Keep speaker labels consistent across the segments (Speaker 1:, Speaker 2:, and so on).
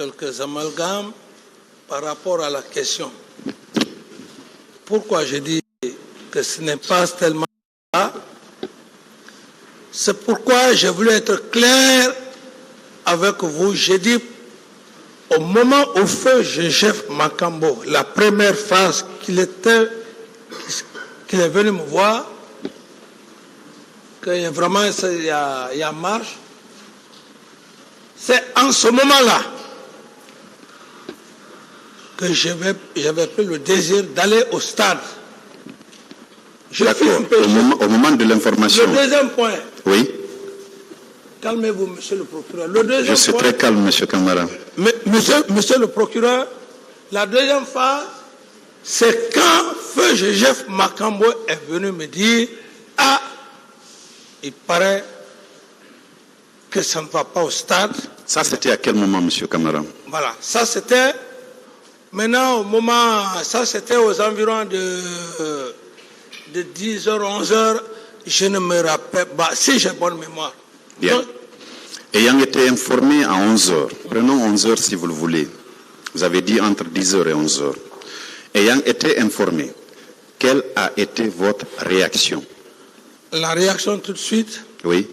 Speaker 1: quelques amalgames par rapport à la question. Pourquoi je dis que ce n'est pas tellement ça? C'est pourquoi je voulais être clair avec vous. J'ai dit, au moment où feu Joseph Makambo, la première phase qu'il est venu me voir, que vraiment il y a marche, c'est en ce moment-là que j'avais pris le désir d'aller au stade.
Speaker 2: D'accord, au moment de l'information.
Speaker 1: Le deuxième point.
Speaker 2: Oui.
Speaker 1: Calmez-vous, monsieur le procureur. Le deuxième
Speaker 2: Je suis très calme, monsieur Camara.
Speaker 1: Monsieur le procureur, la deuxième phase, c'est quand feu Joseph Makambo est venu me dire « Ah, il paraît que ça ne va pas au stade. »
Speaker 2: Ça, c'était à quel moment, monsieur Camara?
Speaker 1: Voilà, ça c'était, maintenant au moment, ça c'était aux environs de 10h, 11h, je ne me rappelle pas, si j'ai bonne mémoire.
Speaker 2: Bien. Donc, ayant été informé à 11h, prenons 11h si vous le voulez, vous avez dit entre 10h et 11h, ayant été informé, quelle a été votre réaction?
Speaker 1: La réaction tout de suite?
Speaker 2: Oui.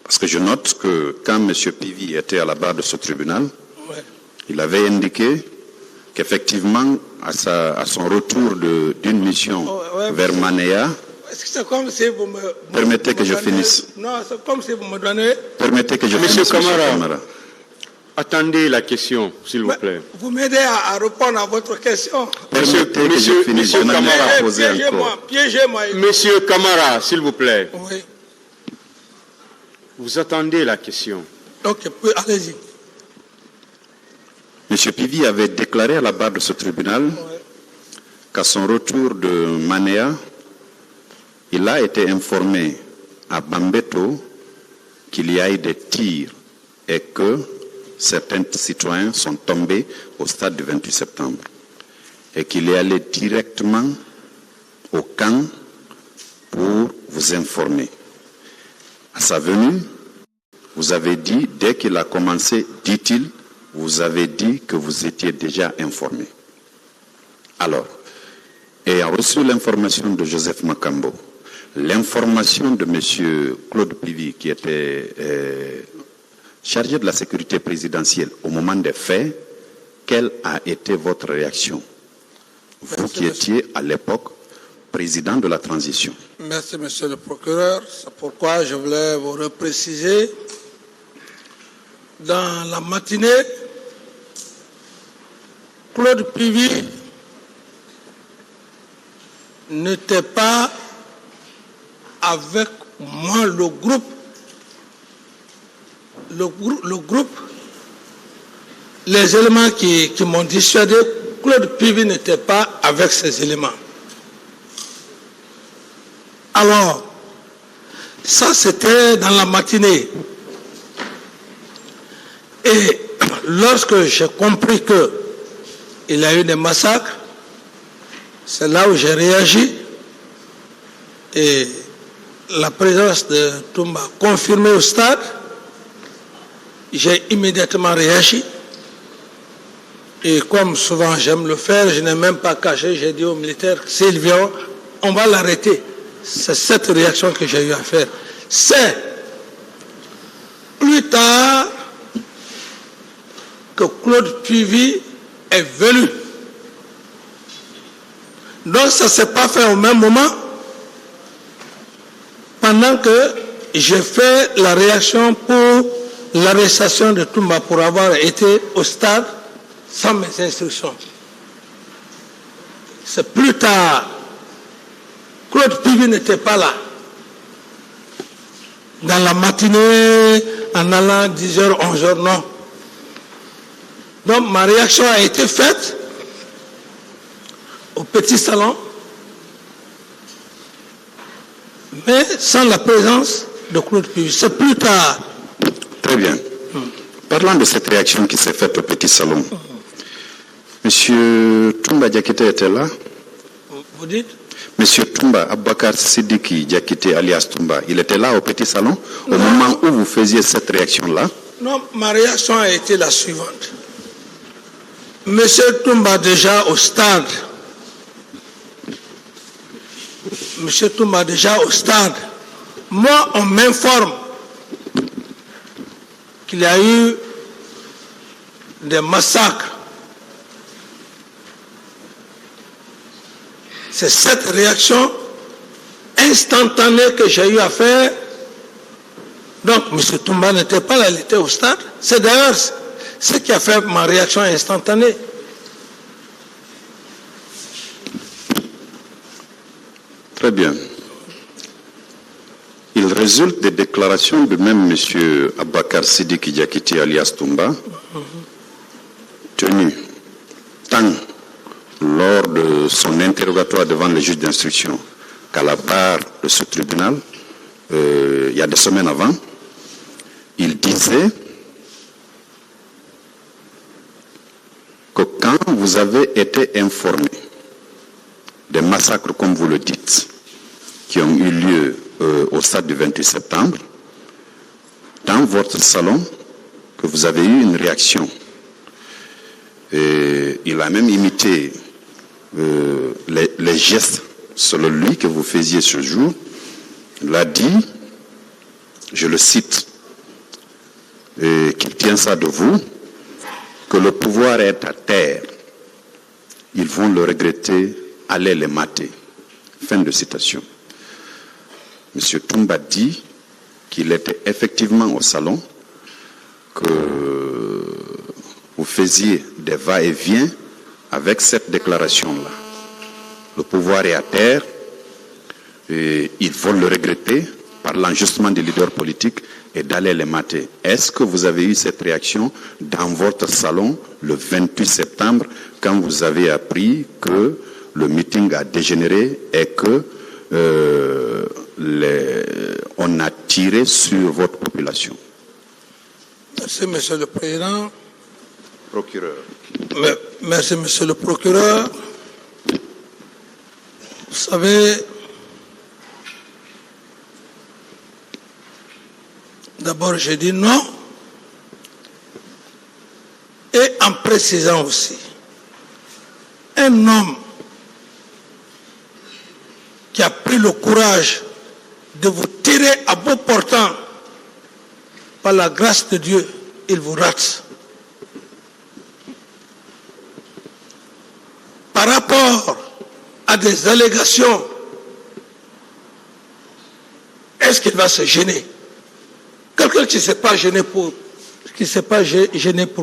Speaker 2: Parce que je note que quand M. Pivi était à la barre de ce tribunal, ouais, il avait indiqué qu'effectivement, à son retour d'une mission vers Manéa,
Speaker 1: c'est comme si vous me...
Speaker 2: Permettez que je finisse.
Speaker 1: Non, c'est comme si vous me donnez...
Speaker 2: Permettez que je finisse,
Speaker 3: Monsieur Camara. Attendez la question, s'il vous plaît.
Speaker 1: Vous m'aidez à répondre à votre question.
Speaker 2: Permettez que je finisse. Je n'en ai pas posé encore.
Speaker 1: Piégez-moi.
Speaker 3: Monsieur Camara, s'il vous plaît.
Speaker 1: Oui.
Speaker 3: Vous attendez la question.
Speaker 1: Ok, allez-y.
Speaker 2: Monsieur Pivi avait déclaré à la barre de ce tribunal qu'à son retour de Manéa, il a été informé à Bambeto qu'il y a eu des tirs et que certains citoyens sont tombés au stade du 28 septembre et qu'il est allé directement au camp pour vous informer. À sa venue, vous avez dit, dès qu'il a commencé, dit-il, vous avez dit que vous étiez déjà informé. Alors, ayant reçu l'information de Joseph Makambo, l'information de M. Claude Pivi, qui était chargé de la sécurité présidentielle au moment des faits, quelle a été votre réaction? Vous qui étiez à l'époque président de la transition.
Speaker 1: Merci, monsieur le procureur. C'est pourquoi je voulais vous repréciser. Dans la matinée, Claude Pivi n'était pas avec moi, le groupe, les éléments qui m'ont dissuadé, Claude Pivi n'était pas avec ces éléments. Alors, ça c'était dans la matinée. Et lorsque j'ai compris qu'il y a eu des massacres, c'est là où j'ai réagi. Et la présence de Toumba confirmée au stade, j'ai immédiatement réagi. Et comme souvent j'aime le faire, je n'ai même pas caché, j'ai dit aux militaires, s'ils viennent, on va l'arrêter. C'est cette réaction que j'ai eu à faire. C'est plus tard que Claude Pivi est venu. Donc ça ne s'est pas fait au même moment. Pendant que j'ai fait la réaction pour l'arrestation de Toumba pour avoir été au stade sans mes instructions. C'est plus tard. Claude Pivi n'était pas là. Dans la matinée, en allant 10h, 11h, non. Donc ma réaction a été faite au petit salon, mais sans la présence de Claude Pivi. C'est plus tard.
Speaker 2: Très bien. Parlant de cette réaction qui s'est faite au petit salon, Monsieur Toumba Diakité était là?
Speaker 1: Vous dites?
Speaker 2: Monsieur Toumba Abakar Sidiki Diakité alias Toumba, il était là au petit salon au moment où vous faisiez cette réaction-là?
Speaker 1: Non, ma réaction a été la suivante. Monsieur Toumba déjà au stade. Monsieur Toumba déjà au stade. Moi, on m'informe qu'il y a eu des massacres. C'est cette réaction instantanée que j'ai eu à faire. Donc, M. Toumba n'était pas là, il était au stade. C'est d'ailleurs ce qui a fait ma réaction instantanée.
Speaker 2: Très bien. Il résulte des déclarations de même M. Abakar Sidiki Diakité alias Toumba, tenu tant lors de son interrogatoire devant les juges d'instruction qu'à la barre de ce tribunal, il y a des semaines avant, il disait que quand vous avez été informé des massacres, comme vous le dites, qui ont eu lieu au stade du 28 septembre, dans votre salon, que vous avez eu une réaction. Et il a même imité les gestes, selon lui, que vous faisiez ce jour. Il a dit, je le cite, qu'il tient ça de vous, que le pouvoir est à terre. Ils vont le regretter, allez les mater. Fin de citation. M. Toumba dit qu'il était effectivement au salon, que vous faisiez des va-et-vient avec cette déclaration-là. Le pouvoir est à terre, et il faut le regretter, parlant justement des leaders politiques, et d'aller les mater. Est-ce que vous avez eu cette réaction dans votre salon le 28 septembre, quand vous avez appris que le meeting a dégénéré et que on a tiré sur votre population?
Speaker 1: Merci, Monsieur le Président.
Speaker 2: Procureur.
Speaker 1: Merci, Monsieur le Procureur. Vous savez, d'abord j'ai dit non, et en précisant aussi, un homme qui a pris le courage de vous tirer à bout portant, par la grâce de Dieu, il vous rate. Par rapport à des allégations, est-ce qu'il va se gêner? Quelqu'un qui ne s'est pas gêné pour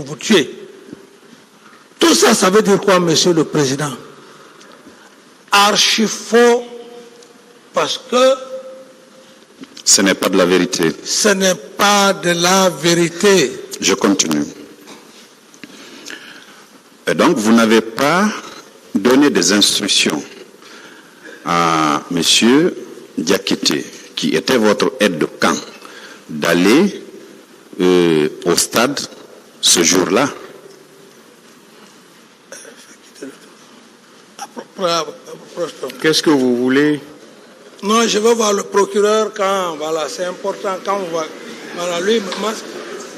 Speaker 1: vous tuer. Tout ça, ça veut dire quoi, Monsieur le Président? Archi faux, parce que
Speaker 2: ce n'est pas de la vérité.
Speaker 1: Ce n'est pas de la vérité.
Speaker 2: Je continue. Et donc, vous n'avez pas donné des instructions à M. Diakité, qui était votre aide de camp, d'aller au stade ce jour-là?
Speaker 3: Qu'est-ce que vous voulez?
Speaker 1: Non, je vais voir le procureur quand, voilà, c'est important, quand on va, voilà, lui,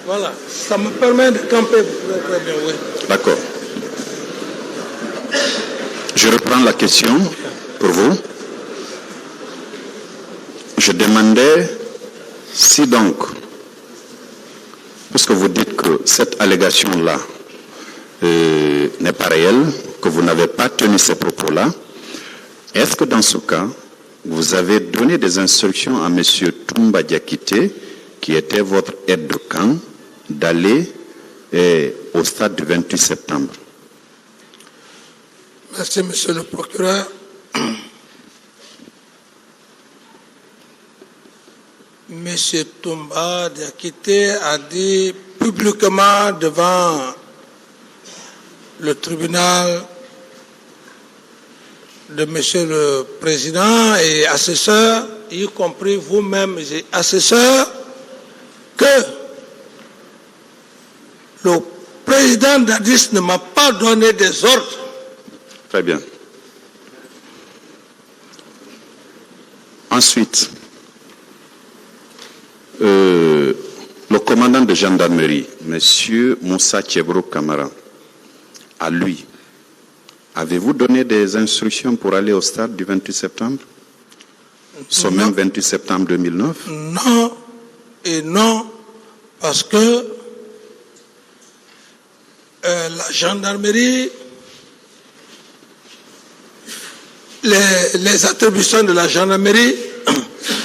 Speaker 1: voilà, ça me permet de camper très bien, oui.
Speaker 2: D'accord. Je reprends la question pour vous. Je demandais si donc, puisque vous dites que cette allégation-là n'est pas réelle, que vous n'avez pas tenu ces propos-là, est-ce que dans ce cas, vous avez donné des instructions à M. Toumba Diakité, qui était votre aide de camp, d'aller au stade du 28 septembre?
Speaker 1: Merci, Monsieur le Procureur. Monsieur Toumba Diakité a dit publiquement devant le tribunal de Monsieur le Président et assesseurs, y compris vous-même, assesseurs, que le président Dadis ne m'a pas donné des ordres.
Speaker 2: Très bien. Ensuite, le commandant de gendarmerie, M. Moussa Tchebro Kamara, à lui, avez-vous donné des instructions pour aller au stade du 28 septembre? Ce même 28 septembre 2009?
Speaker 1: Non et non, parce que la gendarmerie, les attributions de la gendarmerie,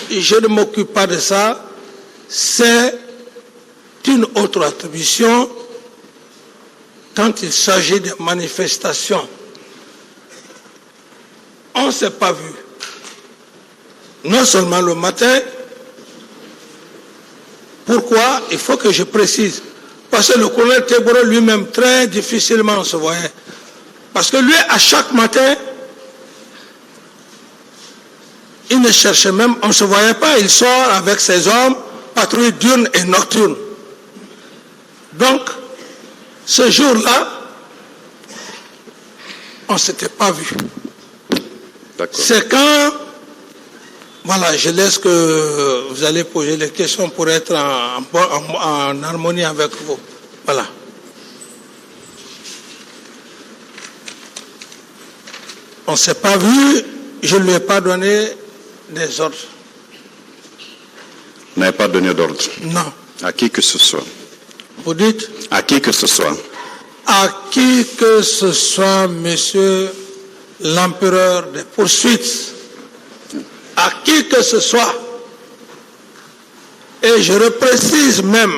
Speaker 1: je ne m'occupe pas de ça, c'est une autre attribution quand il s'agit de manifestations. On ne s'est pas vu. Non seulement le matin. Pourquoi? Il faut que je précise. Parce que le colonel Teboro lui-même, très difficilement on se voyait. Parce que lui, à chaque matin, il ne cherchait même, on ne se voyait pas, il sort avec ses hommes, patrouille diurne et nocturne. Donc, ce jour-là, on ne s'était pas vu. C'est quand, voilà, je laisse que vous allez poser les questions pour être en harmonie avec vous. Voilà. On ne s'est pas vu, je ne lui ai pas donné des ordres.
Speaker 2: Vous n'avez pas donné d'ordre?
Speaker 1: Non.
Speaker 2: À qui que ce soit?
Speaker 1: Vous dites?
Speaker 2: À qui que ce soit?
Speaker 1: À qui que ce soit, monsieur l'empereur des poursuites, à qui que ce soit, et je reprécise même,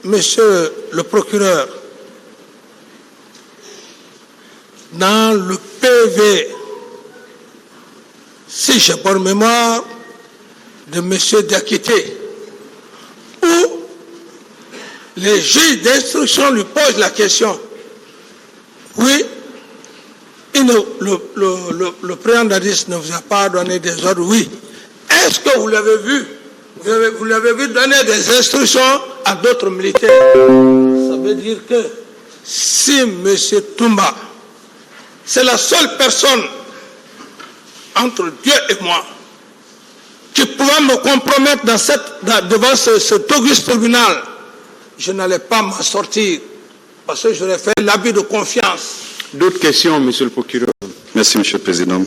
Speaker 1: monsieur le procureur, dans le PV, si j'ai bonne mémoire, de monsieur Diakité, où les juges d'instruction lui posent la question. Oui, le président d'Addis ne vous a pas donné des ordres, oui. Est-ce que vous l'avez vu? Vous l'avez vu donner des instructions à d'autres militaires? Ça veut dire que si M. Toumba, c'est la seule personne entre Dieu et moi qui pouvait me compromettre devant cet auguste tribunal, je n'allais pas m'en sortir parce que j'aurais fait l'abus de confiance.
Speaker 3: D'autres questions, monsieur le procureur?
Speaker 2: Merci, monsieur le président.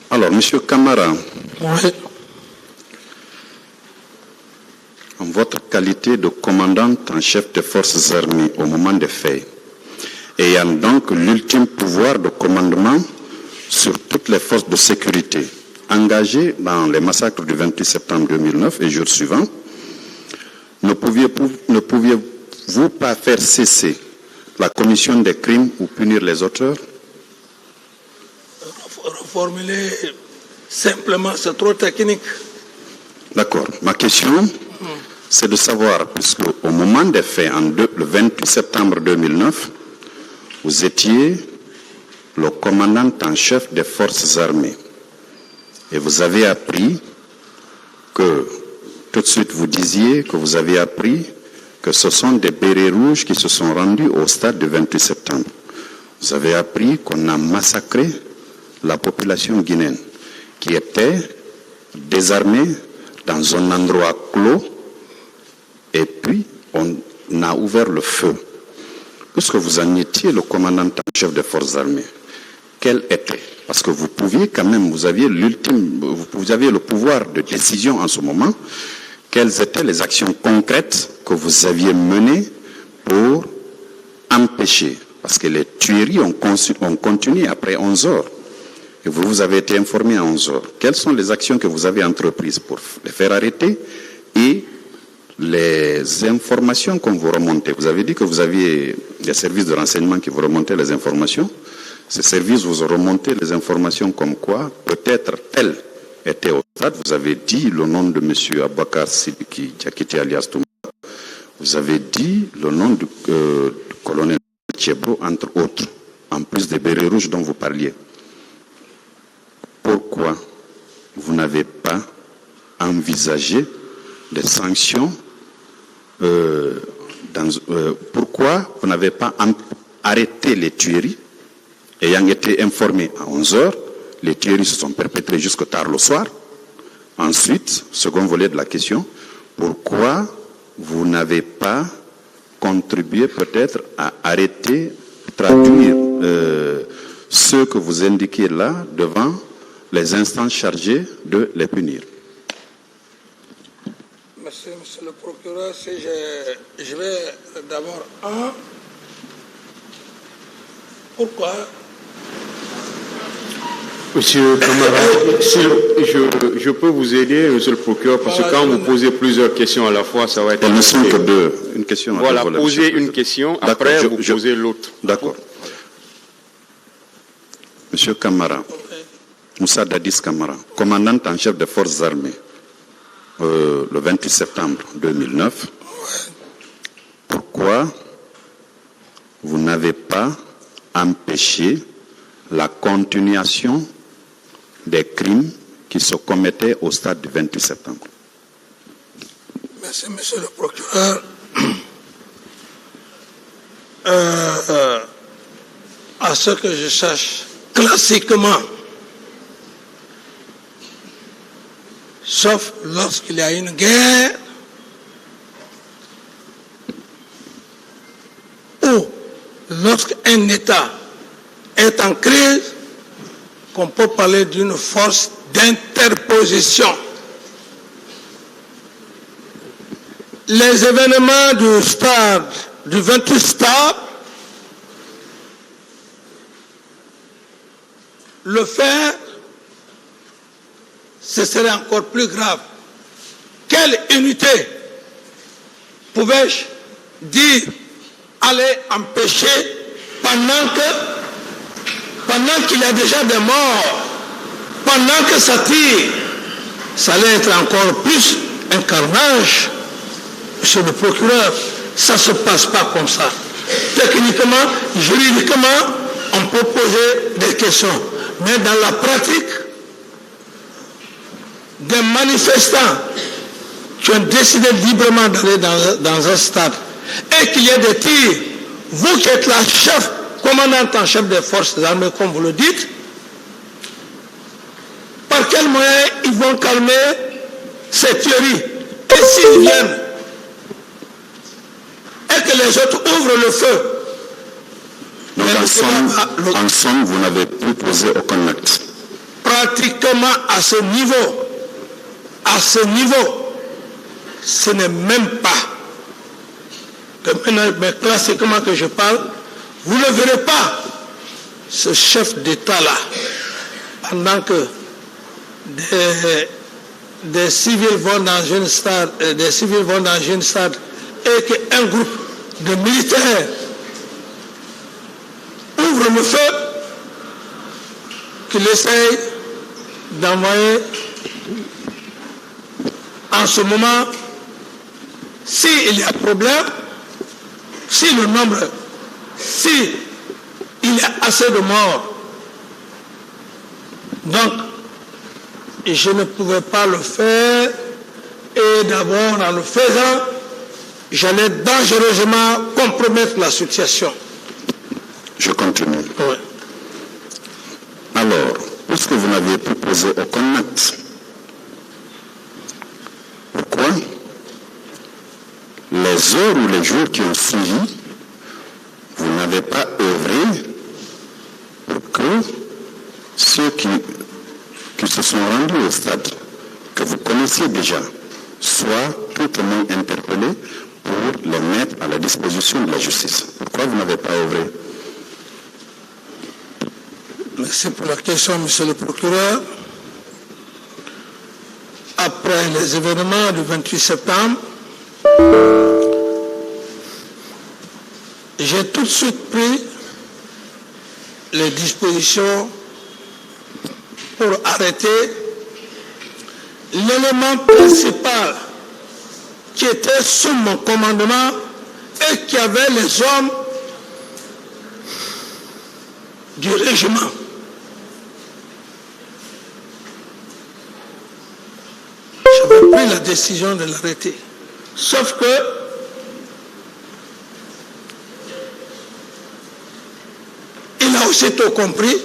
Speaker 2: Alors, monsieur Kamara,
Speaker 1: Oui.
Speaker 2: en votre qualité de commandant en chef des forces armées au moment des faits, ayant donc l'ultime pouvoir de commandement sur toutes les forces de sécurité engagées dans les massacres du 28 septembre 2009 et jours suivants, ne pouviez-vous pas faire cesser la commission des crimes ou punir les auteurs?
Speaker 1: Reformuler simplement, c'est trop technique.
Speaker 2: D'accord. Ma question, c'est de savoir, puisque au moment des faits, le 28 septembre 2009, vous étiez le commandant en chef des forces armées. Et vous avez appris que, tout de suite vous disiez que vous avez appris que ce sont des bérets rouges qui se sont rendus au stade du 28 septembre. Vous avez appris qu'on a massacré la population guinéenne, qui était désarmée dans un endroit clos, et puis on a ouvert le feu. Puisque vous en étiez le commandant en chef des forces armées, quel était? Parce que vous pouviez quand même, vous aviez le pouvoir de décision en ce moment. Quelles étaient les actions concrètes que vous aviez menées pour empêcher? Parce que les tueries ont continué après 11 heures. Et vous avez été informé à 11 heures. Quelles sont les actions que vous avez entreprises pour les faire arrêter et les informations qu'on vous remontait? Vous avez dit que vous aviez des services de renseignement qui vous remontaient les informations. Ces services vous ont remonté les informations comme quoi peut-être tel était au stade. Vous avez dit le nom de M. Abakar Sidiki Diakité alias Toumba. Vous avez dit le nom du colonel Tchebro, entre autres, en plus des bérets rouges dont vous parliez. Pourquoi vous n'avez pas envisagé des sanctions pourquoi vous n'avez pas arrêté les tueries? Ayant été informé à 11 heures, les tueries se sont perpétrées jusqu'au tard le soir. Ensuite, second volet de la question, pourquoi vous n'avez pas contribué peut-être à arrêter, traduire ce que vous indiquez là devant les instances chargées de les punir.
Speaker 1: Merci, monsieur le procureur. Si je vais d'abord pourquoi?
Speaker 3: Monsieur Camara, si je peux vous aider, monsieur le procureur, parce que quand vous posez plusieurs questions à la fois, ça va être...
Speaker 2: Elles ne sont que deux. Une question.
Speaker 3: Voilà, posez une question, après vous posez l'autre.
Speaker 2: D'accord. Monsieur Camara, Moussa Dadis Camara, commandant en chef des forces armées, le 28 septembre 2009, pourquoi vous n'avez pas empêché la continuation des crimes qui se commettaient au stade du 28 septembre?
Speaker 1: Merci, monsieur le procureur. À ce que je sache, classiquement, sauf lorsqu'il y a une guerre ou lorsqu'un État est en crise, qu'on peut parler d'une force d'interposition. Les événements du stade, du 28 stade, le faire, ce serait encore plus grave. Quelle unité pouvais-je dire aller empêcher pendant qu'il y a déjà des morts, pendant que ça tire? Ça allait être encore plus un carnage. Monsieur le procureur, ça ne se passe pas comme ça. Techniquement, juridiquement, on peut poser des questions. Mais dans la pratique, des manifestants qui ont décidé librement d'aller dans un stade et qu'il y ait des tirs, vous qui êtes la chef, commandante en chef des forces armées, comme vous le dites, par quels moyens ils vont calmer ces tueries? Et s'ils viennent et que les autres ouvrent le feu?
Speaker 2: Donc en somme, vous n'avez plus posé aucun acte.
Speaker 1: Pratiquement à ce niveau, ce n'est même pas, mais classiquement que je parle, vous ne verrez pas ce chef d'État-là, pendant que des civils vont dans une stade, et qu'un groupe de militaires ouvre le feu, qu'il essaye d'envoyer en ce moment, s'il y a problème, si il y a assez de morts. Donc, je ne pouvais pas le faire, et d'abord, en le faisant, j'allais dangereusement compromettre la situation.
Speaker 2: Je continue.
Speaker 1: Oui.
Speaker 2: Alors, puisque vous n'aviez pu poser aucun acte, pourquoi les heures ou les jours qui ont suivi, vous n'avez pas œuvré pour que ceux qui se sont rendus au stade, que vous connaissiez déjà, soient totalement interpellés pour les mettre à la disposition de la justice? Pourquoi vous n'avez pas œuvré?
Speaker 1: Merci pour la question, monsieur le procureur. Après les événements du 28 septembre, j'ai tout de suite pris les dispositions pour arrêter l'élément principal qui était sous mon commandement et qui avait les hommes du régiment. J'avais pris la décision de l'arrêter. Sauf que il a aussitôt compris,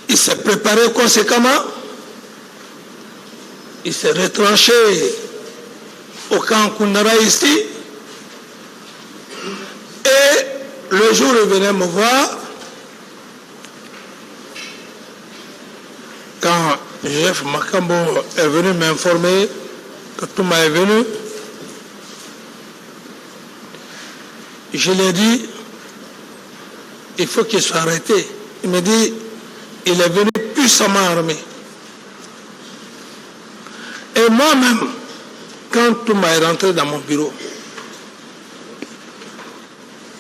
Speaker 1: il s'est préparé conséquemment, il s'est retranché au camp Koundara ici. Et le jour où il venait me voir, quand Jeff Makambo est venu m'informer que Touma est venu, je lui ai dit, il faut qu'il soit arrêté. Il me dit, il est venu puissamment armé. Et moi-même, quand Touma est rentré dans mon bureau,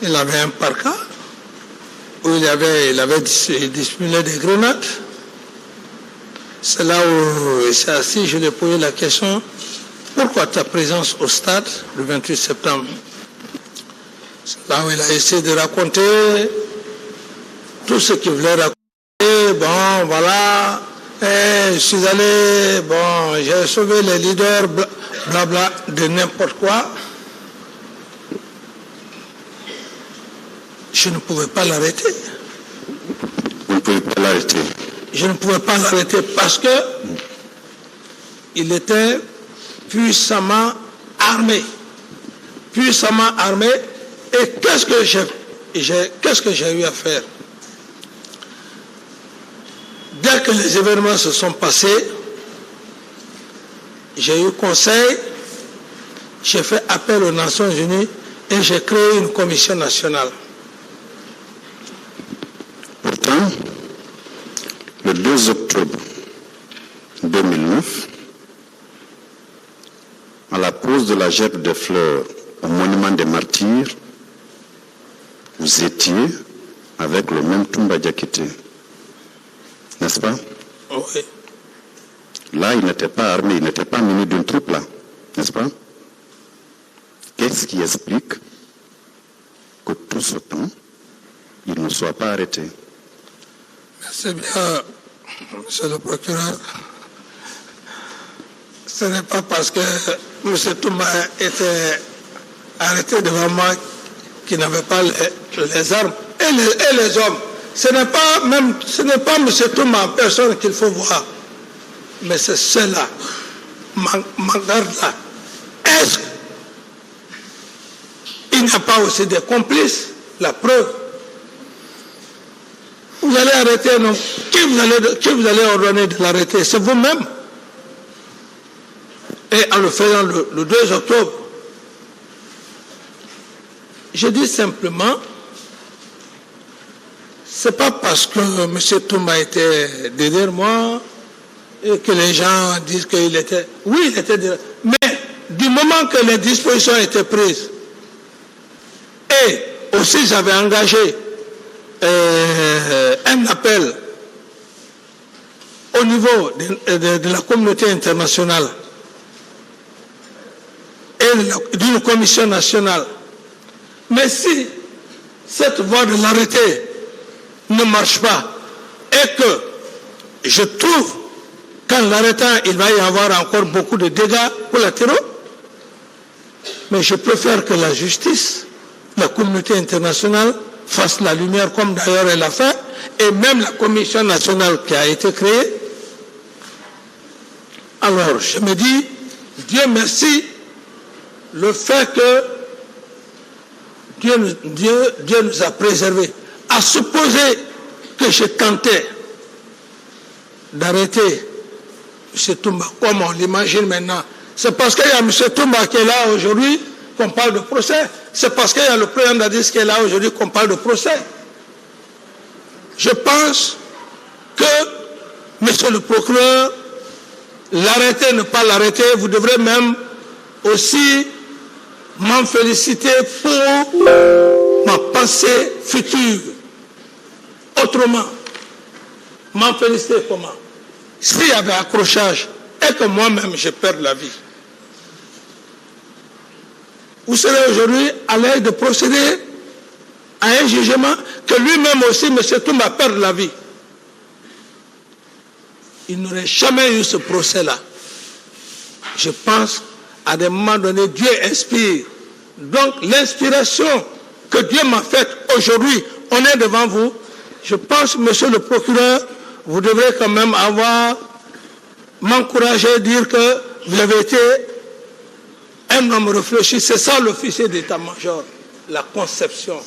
Speaker 1: il avait un parka où il avait dissimulé des grenades. C'est là où il s'est assis, je lui ai posé la question, pourquoi ta présence au stade le 28 septembre? C'est là où il a essayé de raconter tout ce qu'il voulait raconter. Bon, voilà, et je suis allé, bon, j'ai sauvé les leaders, blabla, de n'importe quoi. Je ne pouvais pas l'arrêter.
Speaker 2: Vous ne pouvez pas l'arrêter.
Speaker 1: Je ne pouvais pas l'arrêter parce que il était puissamment armé. Puissamment armé. Et qu'est-ce que j'ai eu à faire? Dès que les événements se sont passés, j'ai eu conseil, j'ai fait appel aux Nations Unies et j'ai créé une commission nationale.
Speaker 2: Pourtant, le 2 octobre 2009, à la pose de la gerbe des fleurs au monument des martyrs, vous étiez avec le même Toumba Diakité, n'est-ce pas?
Speaker 1: Oui.
Speaker 2: Là, il n'était pas armé, il n'était pas muni d'une troupe, là, n'est-ce pas? Qu'est-ce qui explique que tout ce temps, il ne soit pas arrêté?
Speaker 1: C'est bien, monsieur le procureur. Ce n'est pas parce que M. Touma était arrêté devant moi qu'il n'avait pas les armes et les hommes. Ce n'est pas M. Touma en personne qu'il faut voir, mais c'est ceux-là, Mangarde-là. Est-ce qu'il n'y a pas aussi des complices? La preuve. Vous allez arrêter, non? Qui vous allez ordonner de l'arrêter? C'est vous-même. Et en le faisant le 2 octobre, je dis simplement, c'est pas parce que M. Touma était derrière moi et que les gens disent qu'il était... Oui, il était derrière. Mais du moment que les dispositions étaient prises, et aussi j'avais engagé un appel au niveau de la communauté internationale et d'une commission nationale. Mais si cette voie de l'arrêté ne marche pas et que je trouve qu'en l'arrêtant, il va y avoir encore beaucoup de dégâts collatéraux, mais je préfère que la justice, la communauté internationale fasse la lumière comme d'ailleurs elle a fait, et même la commission nationale qui a été créée. Alors je me dis, Dieu merci, le fait que Dieu nous a préservés. À supposer que je tentais d'arrêter M. Toumba, comme on l'imagine maintenant, c'est parce qu'il y a M. Toumba qui est là aujourd'hui qu'on parle de procès. C'est parce qu'il y a le président Dadis qui est là aujourd'hui qu'on parle de procès. Je pense que, monsieur le procureur, l'arrêter, ne pas l'arrêter, vous devrez même aussi m'en féliciter pour ma pensée future. Autrement, m'en féliciter comment? S'il y avait accrochage et que moi-même je perds la vie, vous serez aujourd'hui à l'aise de procéder à un jugement que lui-même aussi, M. Touma, perd la vie. Il n'aurait jamais eu ce procès-là. Je pense, à des moments donnés, Dieu inspire. Donc, l'inspiration que Dieu m'a faite aujourd'hui, on est devant vous. Je pense, monsieur le procureur, vous devrez quand même m'encourager, dire que vous avez été un homme réfléchi, c'est ça l'officier d'état-major, la conception.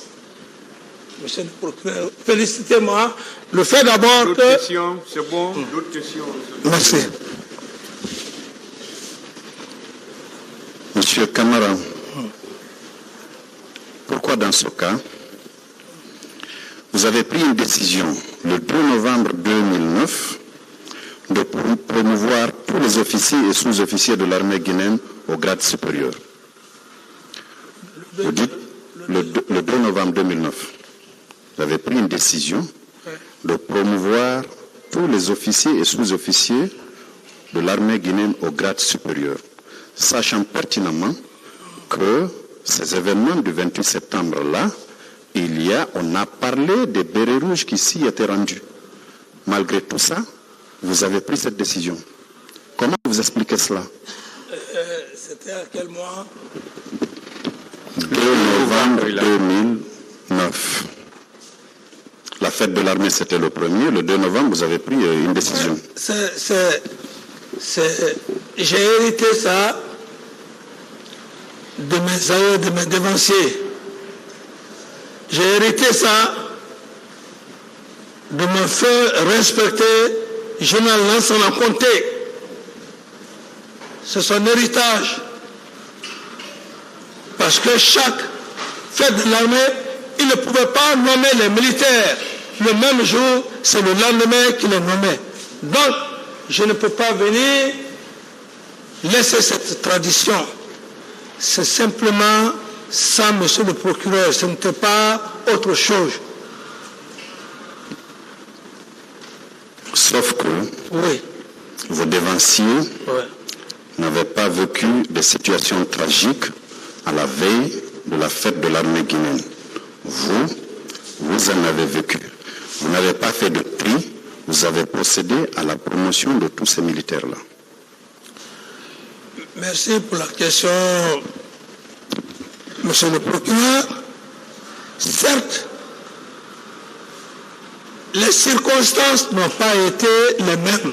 Speaker 1: Monsieur le procureur, félicitez-moi. Le fait d'abord que...
Speaker 3: D'autres questions, c'est bon. D'autres questions.
Speaker 1: Merci.
Speaker 2: Monsieur Camara, pourquoi dans ce cas, vous avez pris une décision le 2 novembre 2009 de promouvoir tous les officiers et sous-officiers de l'armée guinéenne au grade supérieur? Vous dites le 2 novembre 2009, vous avez pris une décision de promouvoir tous les officiers et sous-officiers de l'armée guinéenne au grade supérieur, sachant pertinemment que ces événements du 28 septembre-là, on a parlé des bérets rouges qui s'y étaient rendus. Malgré tout ça, vous avez pris cette décision. Comment vous expliquez cela?
Speaker 1: C'était à quel mois?
Speaker 2: 2 novembre 2009. La fête de l'armée, c'était le 1er. Le 2 novembre, vous avez pris une décision.
Speaker 1: J'ai hérité ça de mes aïeux, de mes devanciers. J'ai hérité ça de me faire respecter Général Lansana Conté. C'est son héritage. Parce que chaque fête de l'armée, il ne pouvait pas nommer les militaires. Le même jour, c'est le lendemain qu'il les nommait. Donc, je ne peux pas venir laisser cette tradition. C'est simplement ça, monsieur le procureur. Ce n'était pas autre chose.
Speaker 2: Sauf que
Speaker 1: oui,
Speaker 2: vos devanciers n'avaient pas vécu des situations tragiques à la veille de la fête de l'armée guinéenne. Vous en avez vécu. Vous n'avez pas fait de tri, vous avez procédé à la promotion de tous ces militaires-là.
Speaker 1: Merci pour la question, monsieur le procureur. Certes, les circonstances n'ont pas été les mêmes.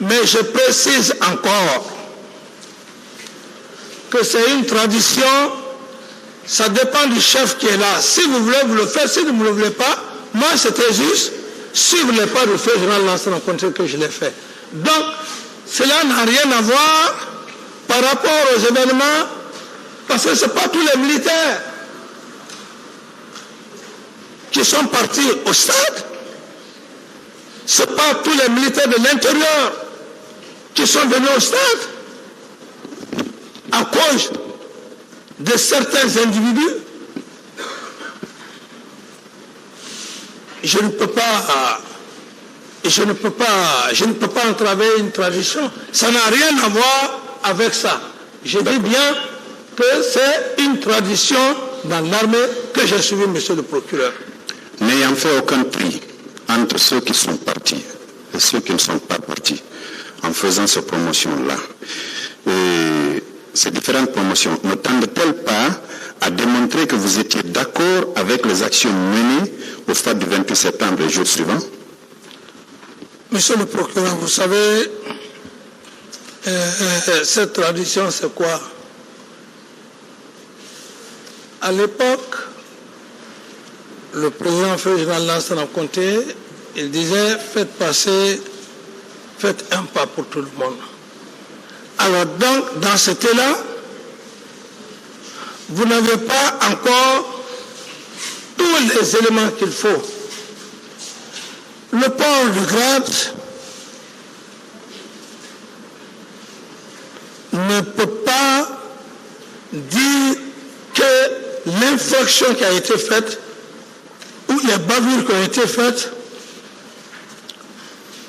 Speaker 1: Mais je précise encore que c'est une tradition, ça dépend du chef qui est là. Si vous voulez, vous le faites. Si vous ne le voulez pas, moi c'était juste suivre les pas du feu général Lansana Conté que je l'ai fait. Donc, cela n'a rien à voir par rapport aux événements, parce que ce n'est pas tous les militaires qui sont partis au stade. Ce n'est pas tous les militaires de l'intérieur qui sont venus au stade à cause de certains individus. Je ne peux pas entraver une tradition. Ça n'a rien à voir avec ça. Je dis bien que c'est une tradition dans l'armée que j'ai suivie, monsieur le procureur.
Speaker 2: N'ayant fait aucun tri entre ceux qui sont partis et ceux qui ne sont pas partis, en faisant ces promotions-là, ces différentes promotions ne tendent-elles pas à démontrer que vous étiez d'accord avec les actions menées au stade du 28 septembre et jour suivant?
Speaker 1: Monsieur le procureur, vous savez, cette tradition, c'est quoi? À l'époque, le président général Lansana Conté, il disait, faites un pas pour tout le monde. Alors donc, dans cet élan, vous n'avez pas encore tous les éléments qu'il faut. Le port du grade ne peut pas dire que l'infraction qui a été faite ou les bavures qui ont été faites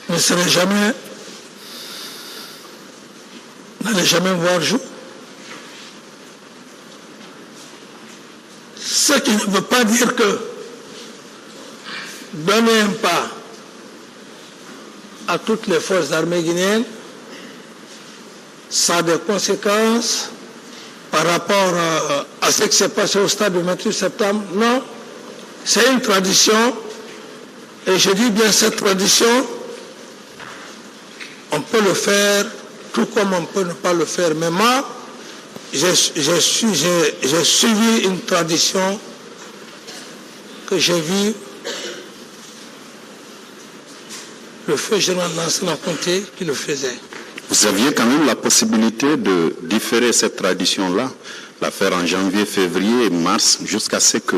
Speaker 1: n'allaient jamais voir le jour. Ce qui ne veut pas dire que donner un pas à toutes les forces armées guinéennes, ça a des conséquences par rapport à ce qui s'est passé au stade du 28 septembre. Non, c'est une tradition, et je dis bien cette tradition, on peut le faire tout comme on peut ne pas le faire. Mais moi, j'ai suivi une tradition que j'ai vue le feu général Lansana Conté qui le faisait.
Speaker 2: Vous aviez quand même la possibilité de différer cette tradition-là, la faire en janvier, février et mars, jusqu'à ce que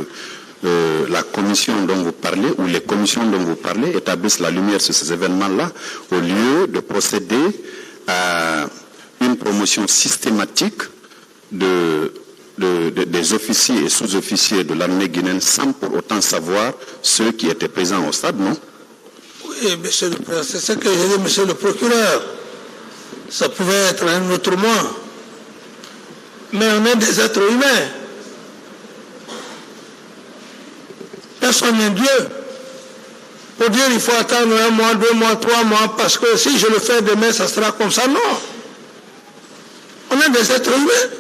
Speaker 2: la commission dont vous parlez, ou les commissions dont vous parlez, établissent la lumière sur ces événements-là, au lieu de procéder à une promotion systématique des officiers et sous-officiers de l'armée guinéenne sans pour autant savoir ceux qui étaient présents au stade, non?
Speaker 1: Oui, monsieur le président, c'est ce que j'ai dit, monsieur le procureur. Ça pouvait être un autre mois. Mais on est des êtres humains. Personne n'est Dieu. Pour dire il faut attendre 1 mois, 2 mois, 3 mois, parce que si je le fais demain, ça sera comme ça. Non. On est des êtres humains.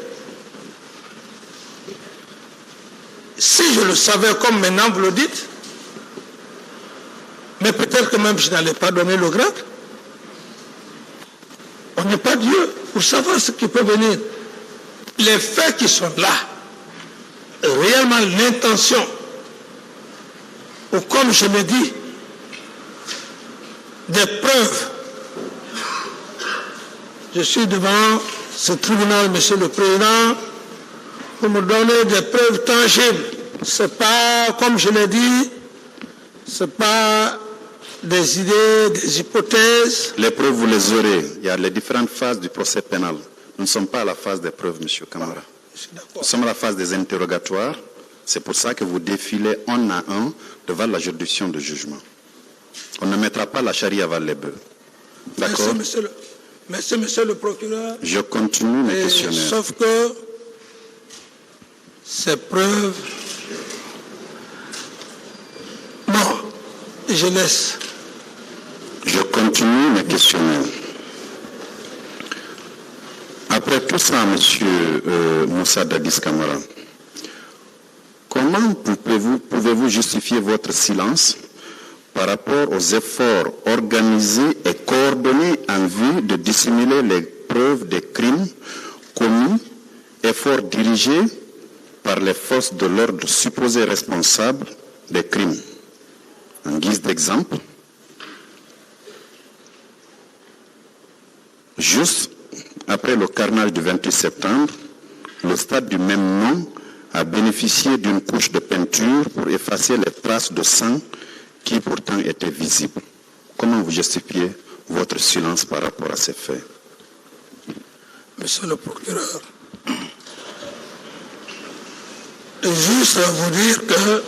Speaker 1: Si je le savais comme maintenant vous le dites, mais peut-être que même je n'allais pas donner le grade. On n'est pas Dieu pour savoir ce qui peut venir. Les faits qui sont là, réellement l'intention, ou comme je me dis, des preuves. Je suis devant ce tribunal, monsieur le président, pour me donner des preuves tangibles. Ce n'est pas, comme je l'ai dit, ce n'est pas des idées, des hypothèses.
Speaker 2: Les preuves, vous les aurez. Il y a les différentes phases du procès pénal. Nous ne sommes pas à la phase des preuves, M. Camara. Nous sommes à la phase des interrogatoires. C'est pour ça que vous défilez un à un devant la juridiction de jugement. On ne mettra pas la charrue avant les bœufs. D'accord?
Speaker 1: Merci, monsieur le procureur.
Speaker 2: Je continue mes questionnaires.
Speaker 1: Sauf que ces preuves... Bon, je laisse.
Speaker 2: Je continue mes questionnaires. Après tout ça, M. Moussa Dadis Camara, comment pouvez-vous justifier votre silence par rapport aux efforts organisés et coordonnés en vue de dissimuler les preuves des crimes commis, efforts dirigés par les forces de l'ordre supposées responsables des crimes? En guise d'exemple, juste après le carnage du 28 septembre, le stade du même nom a bénéficié d'une couche de peinture pour effacer les traces de sang qui pourtant étaient visibles. Comment vous justifiez votre silence par rapport à ces faits?
Speaker 1: Monsieur le procureur, juste à vous dire que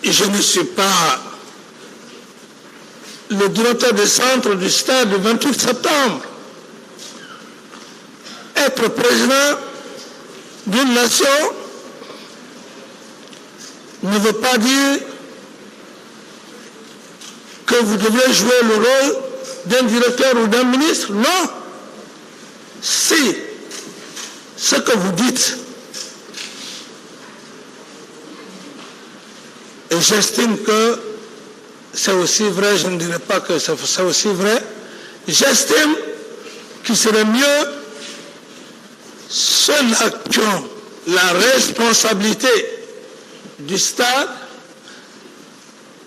Speaker 1: je ne suis pas le directeur du centre du stade du 28 septembre. Être président d'une nation ne veut pas dire que vous devez jouer le rôle d'un directeur ou d'un ministre. Non. Si ce que vous dites, et j'estime que c'est aussi vrai, je ne dirais pas que c'est aussi vrai, j'estime qu'il serait mieux ceux-là qui ont la responsabilité du stade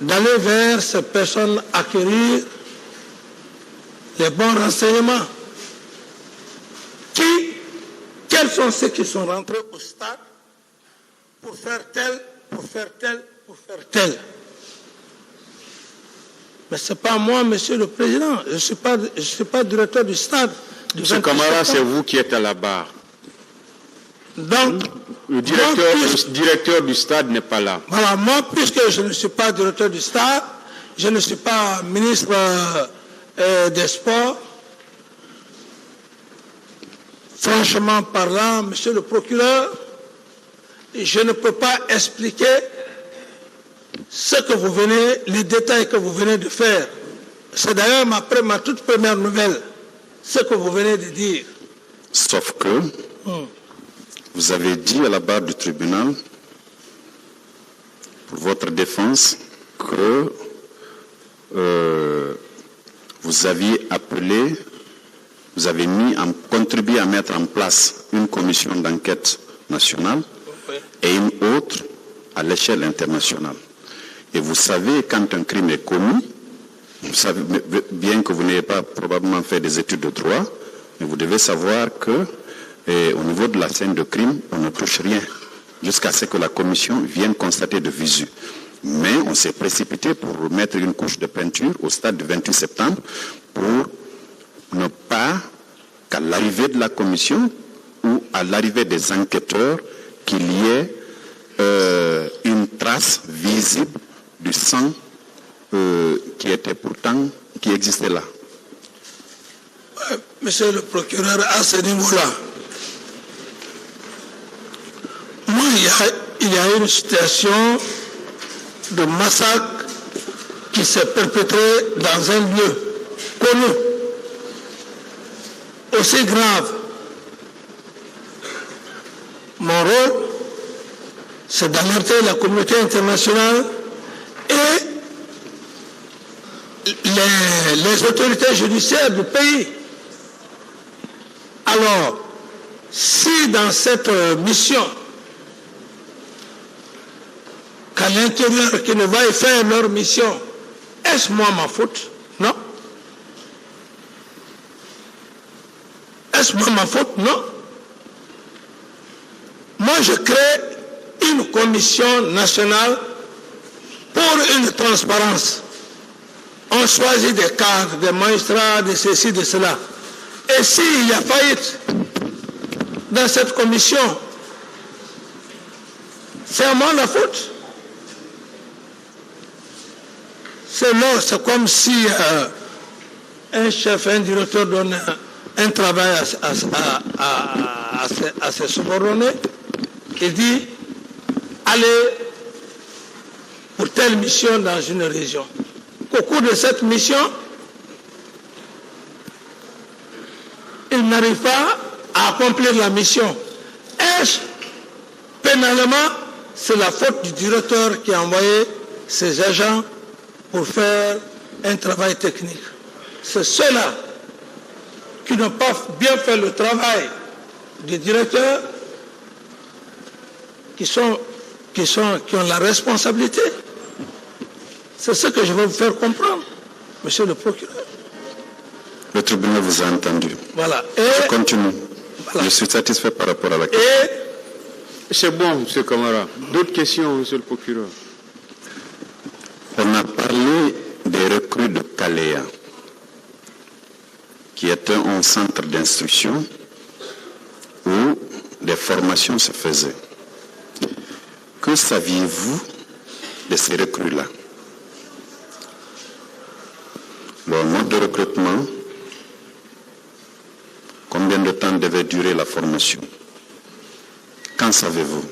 Speaker 1: d'aller vers ces personnes acquérir les bons renseignements. Quels sont ceux qui sont rentrés au stade pour faire tel, pour faire tel, pour faire tel? Mais ce n'est pas moi, monsieur le président. Je ne suis pas directeur du stade.
Speaker 3: Monsieur Camara, c'est vous qui êtes à la barre.
Speaker 1: Donc,
Speaker 3: le directeur du stade n'est pas là.
Speaker 1: Voilà, moi, puisque je ne suis pas directeur du stade, je ne suis pas ministre des Sports, franchement parlant, monsieur le procureur, je ne peux pas expliquer ce que vous venez, les détails que vous venez de faire. C'est d'ailleurs ma toute première nouvelle, ce que vous venez de dire.
Speaker 2: Sauf que vous avez dit à la barre du tribunal, pour votre défense, que vous aviez appelé vous avez contribué à mettre en place une commission d'enquête nationale et une autre à l'échelle internationale. Et vous savez, quand un crime est commis, vous savez bien que vous n'avez pas probablement fait des études de droit, mais vous devez savoir que au niveau de la scène de crime, on ne touche rien jusqu'à ce que la commission vienne constater de visu. Mais on s'est précipité pour mettre une couche de peinture au stade du 28 septembre pour ne pas qu'à l'arrivée de la commission ou à l'arrivée des enquêteurs, qu'il y ait une trace visible du sang qui existait là.
Speaker 1: Monsieur le procureur, à ce niveau-là, moi, il y a une situation de massacre qui s'est perpétré dans un lieu connu, aussi grave. Mon rôle, c'est d'alerter la communauté internationale et les autorités judiciaires du pays. Alors, si dans cette mission, qu'à l'intérieur, qui ne va y faire leur mission, est-ce moi ma faute? Non. Est-ce moi ma faute? Non. Moi, je crée une commission nationale pour une transparence. On choisit des cadres, des magistrats, de ceci, de cela. Et s'il y a faillite dans cette commission, c'est à moi la faute. C'est comme si un chef, un directeur donne un travail à ses subordonnés et dit allez pour telle mission dans une région. Au cours de cette mission, il n'arrive pas à accomplir la mission. Est-ce pénalement, c'est la faute du directeur qui a envoyé ses agents pour faire un travail technique. C'est ceux-là qui n'ont pas bien fait le travail du directeur qui ont la responsabilité. C'est ce que je vais vous faire comprendre, monsieur le procureur.
Speaker 2: Le tribunal vous a entendu.
Speaker 1: Voilà.
Speaker 2: Je continue. Voilà. Je suis satisfait par rapport à la question.
Speaker 3: C'est bon, monsieur Camara. D'autres questions, monsieur le procureur?
Speaker 2: On a parlé des recrues de Kalea, qui était un centre d'instruction où des formations se faisaient. Que saviez-vous de ces recrues-là? Leur mode de recrutement, combien de temps devait durer la formation? Qu'en savez-vous?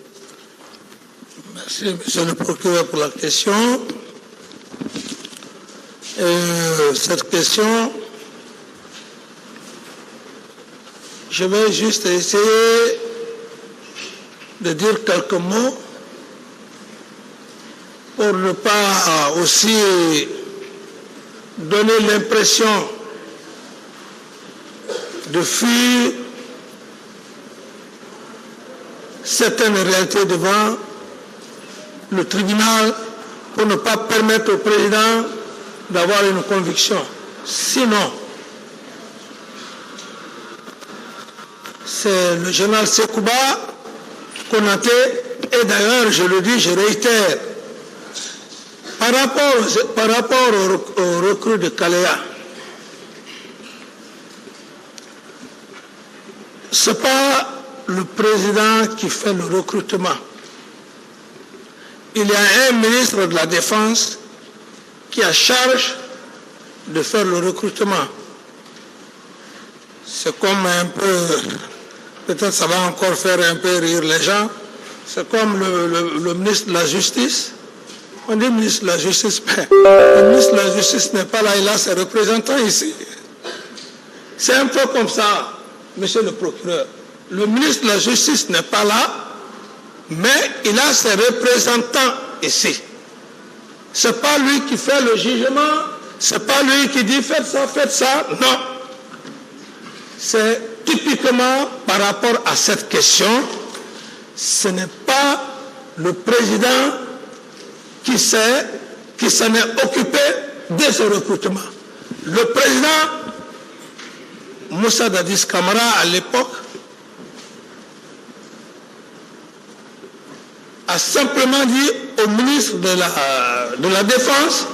Speaker 1: Merci, monsieur le procureur, pour la question. Cette question, je vais juste essayer de dire quelques mots pour ne pas aussi donner l'impression de fuir certaines réalités devant le tribunal pour ne pas permettre au président d'avoir une conviction. Sinon, c'est le général Sekouba Konaté, et d'ailleurs, je le dis, je réitère, par rapport au recrue de Kalea, ce n'est pas le président qui fait le recrutement. Il y a un ministre de la Défense qui a charge de faire le recrutement. C'est comme un peu, peut-être ça va encore faire un peu rire les gens, c'est comme le ministre de la Justice. On dit ministre de la Justice, mais le ministre de la Justice n'est pas là, il a ses représentants ici. C'est un peu comme ça, monsieur le procureur. Le ministre de la Justice n'est pas là, mais il a ses représentants ici. Ce n'est pas lui qui fait le jugement, ce n'est pas lui qui dit faites ça, non. c'est typiquement par rapport à cette question, ce n'est pas le président qui s'en est occupé de ce recrutement. Le président Moussa Dadis Camara, à l'époque, a simplement dit au ministre de la Défense,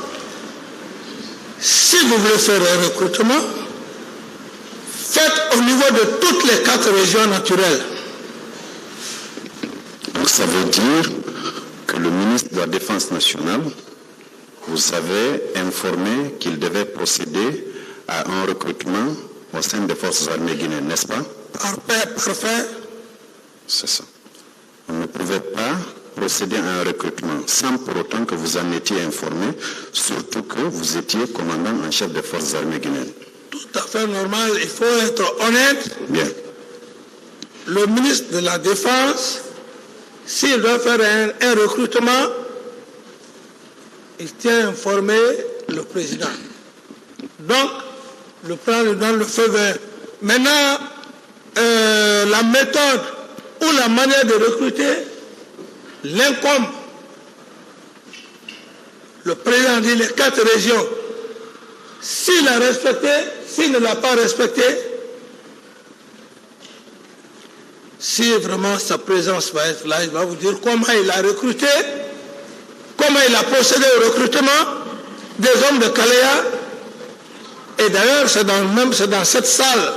Speaker 1: si vous voulez faire un recrutement, faites au niveau de toutes les 4 régions naturelles.
Speaker 2: Donc ça veut dire que le ministre de la Défense nationale vous avait informé qu'il devait procéder à un recrutement au sein des forces armées guinéennes, n'est-ce pas?
Speaker 1: Parfait.
Speaker 2: C'est ça. On ne pouvait pas procéder à un recrutement sans pour autant que vous en étiez informé, surtout que vous étiez commandant en chef des forces armées guinéennes.
Speaker 1: Tout à fait normal, il faut être honnête.
Speaker 2: Bien.
Speaker 1: Le ministre de la Défense, s'il doit faire un recrutement, il tient à informer le président. Donc, le président lui donne le feu vert. Maintenant, la méthode ou la manière de recruter l'incombe. Le président dit les 4 régions. S'il a respecté, s'il ne l'a pas respecté, si vraiment sa présence va être là, il va vous dire comment il a recruté, comment il a procédé au recrutement des hommes de Kaléa. Et d'ailleurs, c'est dans cette salle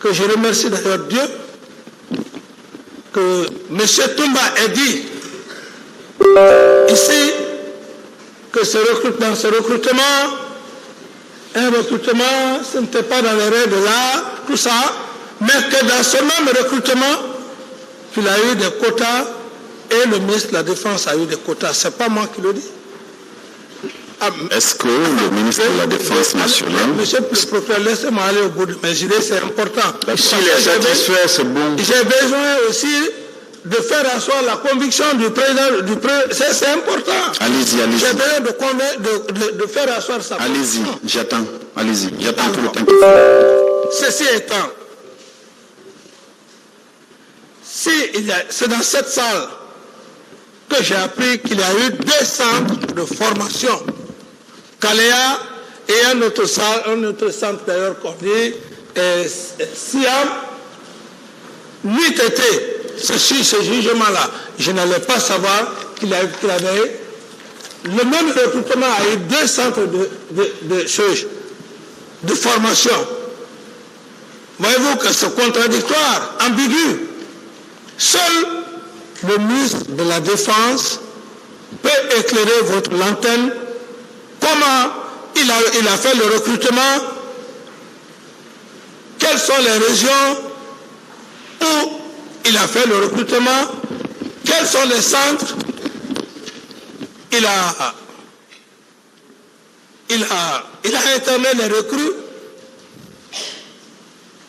Speaker 1: que je remercie d'ailleurs Dieu que M. Toumba ait dit ici que dans ce recrutement, un recrutement, ce n'était pas dans les règles de l'art, tout ça, mais que dans ce même recrutement, qu'il a eu des quotas et le ministre de la Défense a eu des quotas. Ce n'est pas moi qui le dis.
Speaker 2: Est-ce que le ministre de la Défense nationale...
Speaker 1: Monsieur le procureur, laissez-moi aller au bout de mes idées, c'est important.
Speaker 3: S'il est satisfait, c'est bon.
Speaker 1: J'ai besoin aussi de faire asseoir la conviction du président, c'est important.
Speaker 2: Allez-y.
Speaker 1: J'ai besoin de faire asseoir sa conviction.
Speaker 2: Allez-y, j'attends. Allez-y, j'attends tout le temps qu'il faut.
Speaker 1: Ceci étant, c'est dans cette salle que j'ai appris qu'il y a eu 2 centres de formation. Kaléa et un autre centre d'ailleurs qu'on dit Siam, n'eût été ce jugement-là, je n'allais pas savoir qu'il avait le même recrutement a eu 2 centres de formation. Voyez-vous que c'est contradictoire, ambigu. Seul le ministre de la Défense peut éclairer votre lanterne. Comment il a fait le recrutement? Quelles sont les régions où il a fait le recrutement? Quels sont les centres? Il a interné les recrues.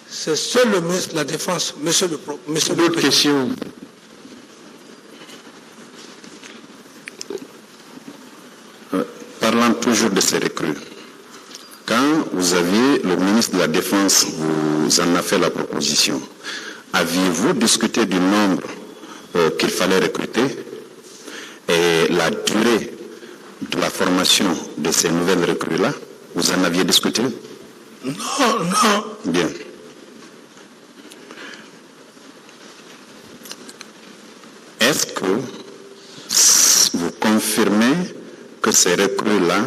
Speaker 1: C'est seul le ministre de la Défense, monsieur le
Speaker 3: D'autres questions?
Speaker 2: Parlant toujours de ces recrues, quand vous aviez le ministre de la Défense, vous en a fait la proposition, aviez-vous discuté du nombre qu'il fallait recruter et la durée de la formation de ces nouvelles recrues-là? Vous en aviez discuté?
Speaker 1: Non.
Speaker 2: Bien. Est-ce que vous confirmez que ces recrues-là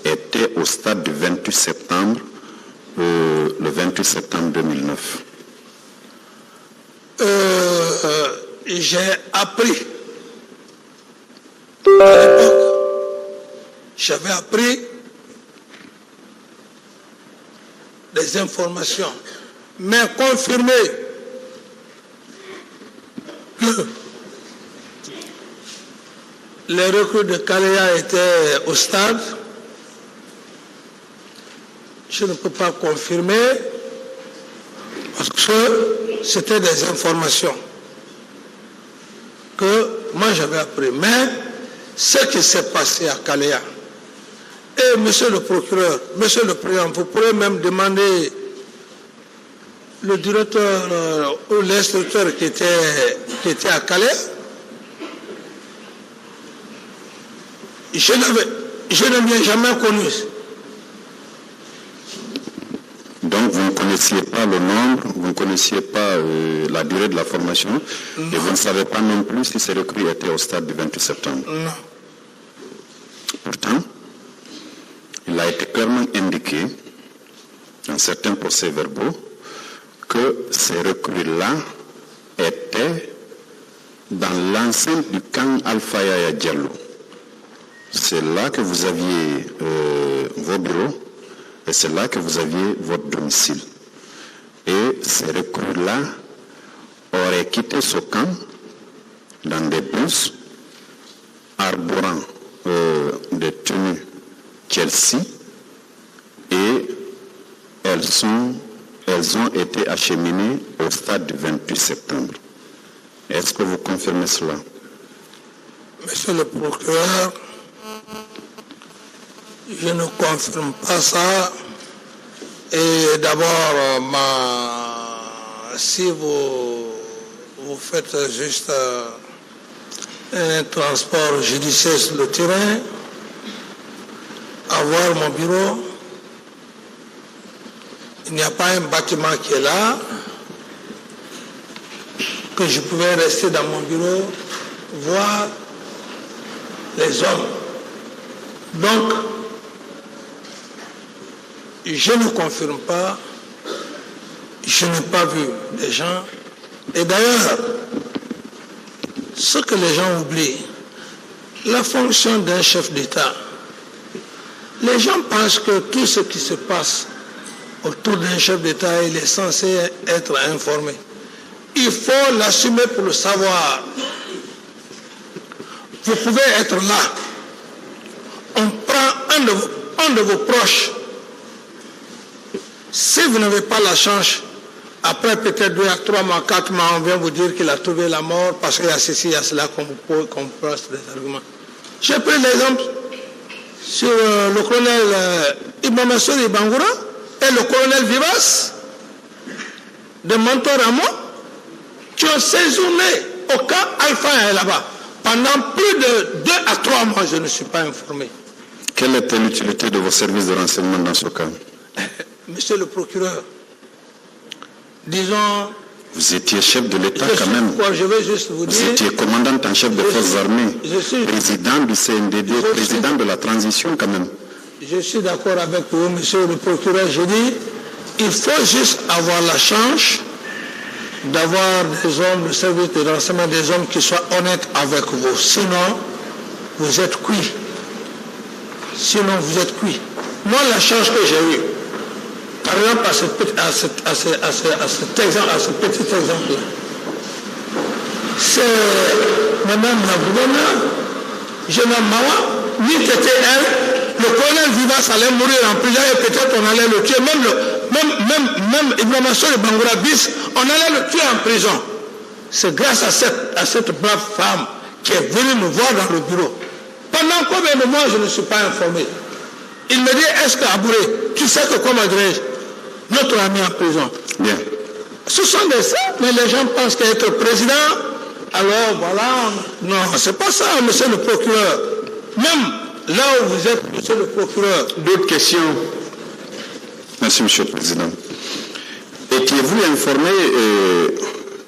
Speaker 2: étaient au stade du 28 septembre, le 28 septembre 2009?
Speaker 1: J'ai appris, à l'époque, j'avais appris des informations, mais confirmé que les recrues de Kaléa étaient au stade. Je ne peux pas confirmer parce que c'était des informations que moi j'avais appris. Mais ce qui s'est passé à Kaléa, et monsieur le procureur, monsieur le président, vous pourrez même demander le directeur ou l'instructeur qui était à Calais, je ne l'ai jamais connu.
Speaker 2: Donc vous ne connaissiez pas le nombre, vous ne connaissiez pas la durée de la formation, et vous ne savez pas non plus si ces recrues étaient au stade du 28 septembre.
Speaker 1: Non.
Speaker 2: Pourtant, il a été clairement indiqué dans certains procès-verbaux que ces recrues-là étaient dans l'enceinte du camp Alpha Yaya Diallo. C'est là que vous aviez vos bureaux et c'est là que vous aviez votre domicile. Et ces recrues-là auraient quitté ce camp dans des bus arborant des tenues Chelsea et elles ont été acheminées au stade du 28 septembre. Est-ce que vous confirmez cela?
Speaker 1: Monsieur le procureur, je ne confirme pas ça. Et d'abord, si vous faites juste un transport judiciaire sur le terrain, avoir mon bureau, il n'y a pas un bâtiment qui est là, que je pouvais rester dans mon bureau, voir les hommes. Donc, je ne confirme pas, je n'ai pas vu les gens. Et d'ailleurs, ce que les gens oublient, la fonction d'un chef d'État, les gens pensent que tout ce qui se passe autour d'un chef d'État, il est censé être informé. Il faut l'assumer pour le savoir. Vous pouvez être là. On prend un de vos proches. Si vous n'avez pas la chance, après peut-être 2 à 3 mois, 4 mois, on vient vous dire qu'il a trouvé la mort parce qu'il y a ceci, il y a cela, qu'on place des arguments. J'ai pris l'exemple sur le colonel Ibn Massoud Ibangoura et le colonel Vivas de Mantoramo qui ont séjourné au camp Alpha là-bas. Pendant plus de 2 à 3 mois, je ne suis pas informé.
Speaker 2: Quelle était l'utilité de vos services de renseignement dans ce cas?
Speaker 1: Monsieur le procureur, disons...
Speaker 2: Vous étiez chef de l'État quand même.
Speaker 1: Je vais juste vous dire...
Speaker 2: Vous étiez commandant en chef des forces armées, président du CNDD, président de la transition quand même.
Speaker 1: Je suis d'accord avec vous, monsieur le procureur. Je dis, il faut juste avoir la chance d'avoir des hommes, le service de renseignement, des hommes qui soient honnêtes avec vous. Sinon, vous êtes cuit. Sinon, vous êtes cuit. Moi, la chance que j'ai eue, par exemple, à ce petit exemple-là, c'est Mme la gouverneure, jeune Mawa, ni qu'était elle, le colonel Vivas allait mourir en prison et peut-être on allait le tuer, même Ibn Massoud et Bangoura bis, on allait le tuer en prison. C'est grâce à cette brave femme qui est venue me voir dans le bureau. Pendant combien de mois je ne suis pas informé? Il me dit, est-ce qu'Abouré, tu sais que comment dirais-je, notre ami en prison.
Speaker 2: Bien.
Speaker 1: Ce sont des faits, mais les gens pensent qu'être président, alors voilà, non, c'est pas ça, monsieur le procureur. Même là où vous êtes, monsieur le procureur.
Speaker 3: D'autres questions?
Speaker 2: Merci, monsieur le président. Étiez-vous informé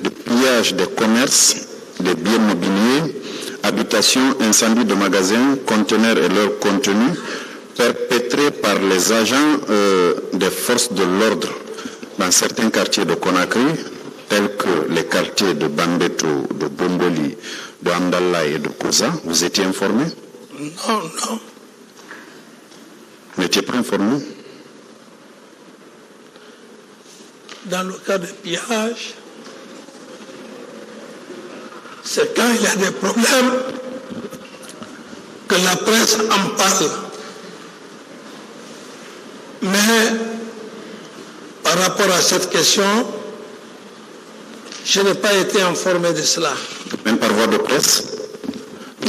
Speaker 2: du pillage des commerces, des biens mobiliers, habitations, incendies de magasins, conteneurs et leur contenu, perpétrés par les agents des forces de l'ordre dans certains quartiers de Conakry, tels que les quartiers de Bambeto, de Bomboli, de Amdallah et de Koza? Vous étiez informé?
Speaker 1: Non.
Speaker 2: Vous n'étiez pas informé?
Speaker 1: Dans le cas de pillage, c'est quand il y a des problèmes que la presse en parle. Mais par rapport à cette question, je n'ai pas été informé de cela.
Speaker 2: Même par voie de presse?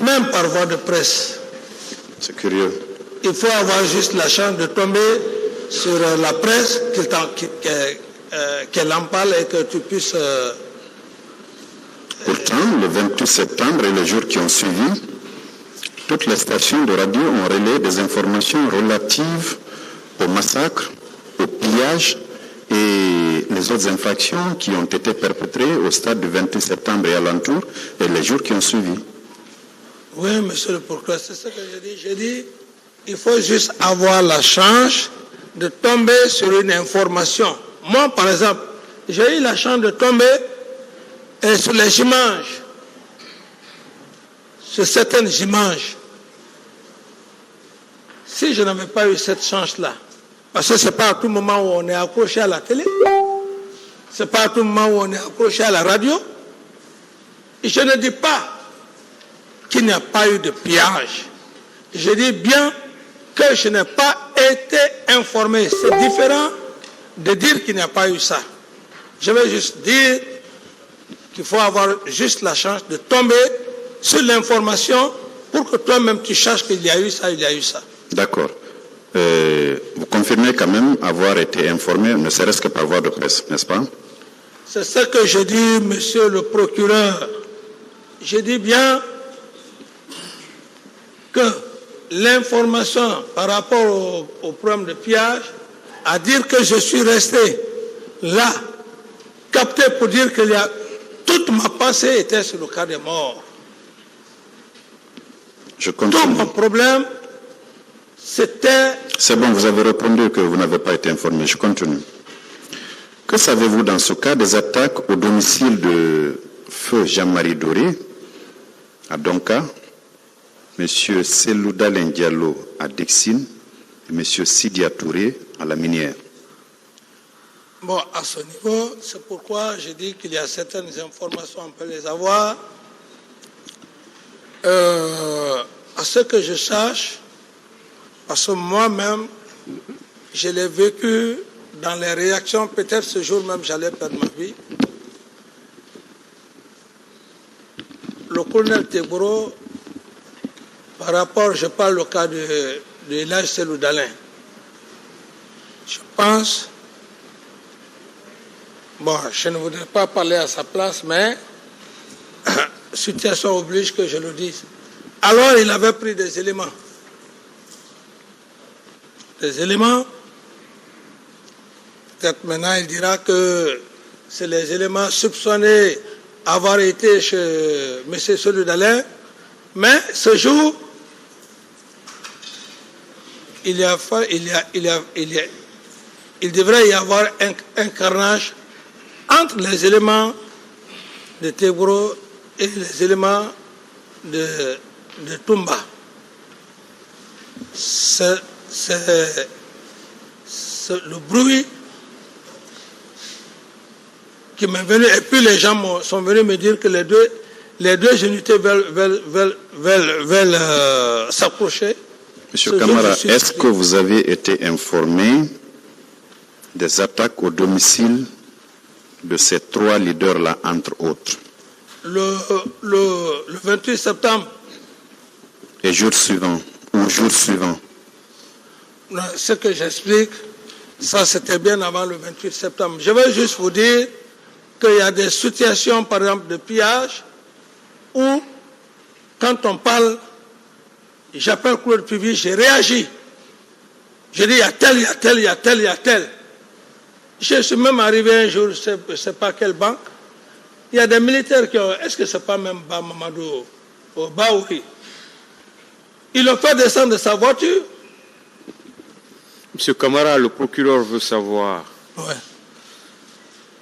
Speaker 1: Même par voie de presse.
Speaker 2: C'est curieux.
Speaker 1: Il faut avoir juste la chance de tomber sur la presse qu'elle en parle et que tu puisses...
Speaker 2: Pourtant, le 28 septembre et les jours qui ont suivi, toutes les stations de radio ont relayé des informations relatives au massacre, au pillage et les autres infractions qui ont été perpétrées au stade du 28 septembre et alentour et les jours qui ont suivi.
Speaker 1: Oui, monsieur le procureur, c'est ce que j'ai dit. J'ai dit, il faut juste avoir la chance de tomber sur une information. Moi, par exemple, j'ai eu la chance de tomber sur les images, sur certaines images. Si je n'avais pas eu cette chance-là, parce que ce n'est pas à tout moment où on est accroché à la télé, ce n'est pas à tout moment où on est accroché à la radio, et je ne dis pas qu'il n'y a pas eu de pillage. Je dis bien que je n'ai pas été informé. C'est différent de dire qu'il n'y a pas eu ça. Je vais juste dire qu'il faut avoir juste la chance de tomber sur l'information pour que toi-même tu cherches qu'il y a eu ça, il y a eu ça.
Speaker 2: D'accord. Vous confirmez quand même avoir été informé, ne serait-ce que par voie de presse, n'est-ce pas?
Speaker 1: C'est ce que je dis, monsieur le procureur. Je dis bien que l'information par rapport au problème de pillage, à dire que je suis resté là, capté pour dire que toute ma pensée était sur le cas des morts.
Speaker 2: Je continue.
Speaker 1: Tout mon problème, c'était...
Speaker 2: C'est bon, vous avez répondu que vous n'avez pas été informé. Je continue. Que savez-vous dans ce cas des attaques au domicile de feu Jean-Marie Doré à Donka, M. Selouda Diallo à Dexine et M. Sidia Touré à la Minière?
Speaker 1: Bon, à ce niveau, c'est pourquoi je dis qu'il y a certaines informations, on peut les avoir. À ce que je sache, parce que moi-même, je l'ai vécu dans les réactions, peut-être ce jour même j'allais perdre ma vie. Le colonel Teboro, par rapport, je parle au cas de l'âge Seloudalin, je pense, bon, je ne voudrais pas parler à sa place, mais situation oblige que je le dise. Alors, il avait pris des éléments. Des éléments. Peut-être maintenant, il dira que c'est les éléments soupçonnés avoir été chez M. Seloudalin. Mais ce jour, il devrait y avoir un carnage entre les éléments de Teboro et les éléments de Toumba. C'est le bruit qui m'est venu, et puis les gens sont venus me dire que les deux unités veulent s'approcher.
Speaker 2: Monsieur Camara, est-ce que vous avez été informé des attaques au domicile de ces trois leaders-là, entre autres?
Speaker 1: Le 28 septembre.
Speaker 2: Et jour suivant, ou jour suivant?
Speaker 1: Ce que j'explique, ça c'était bien avant le 28 septembre. Je vais juste vous dire qu'il y a des situations, par exemple, de pillage, où, quand on parle, j'appelle Claude Puvis, j'ai réagi. Je dis, il y a tel, il y a tel, il y a tel, il y a tel. Je suis même arrivé un jour, je ne sais pas quelle banque, il y a des militaires qui ont, est-ce que ce n'est pas même Mamadou Baouri? Ils l'ont fait descendre de sa voiture.
Speaker 3: Monsieur Camara, le procureur veut savoir,
Speaker 1: Ouais.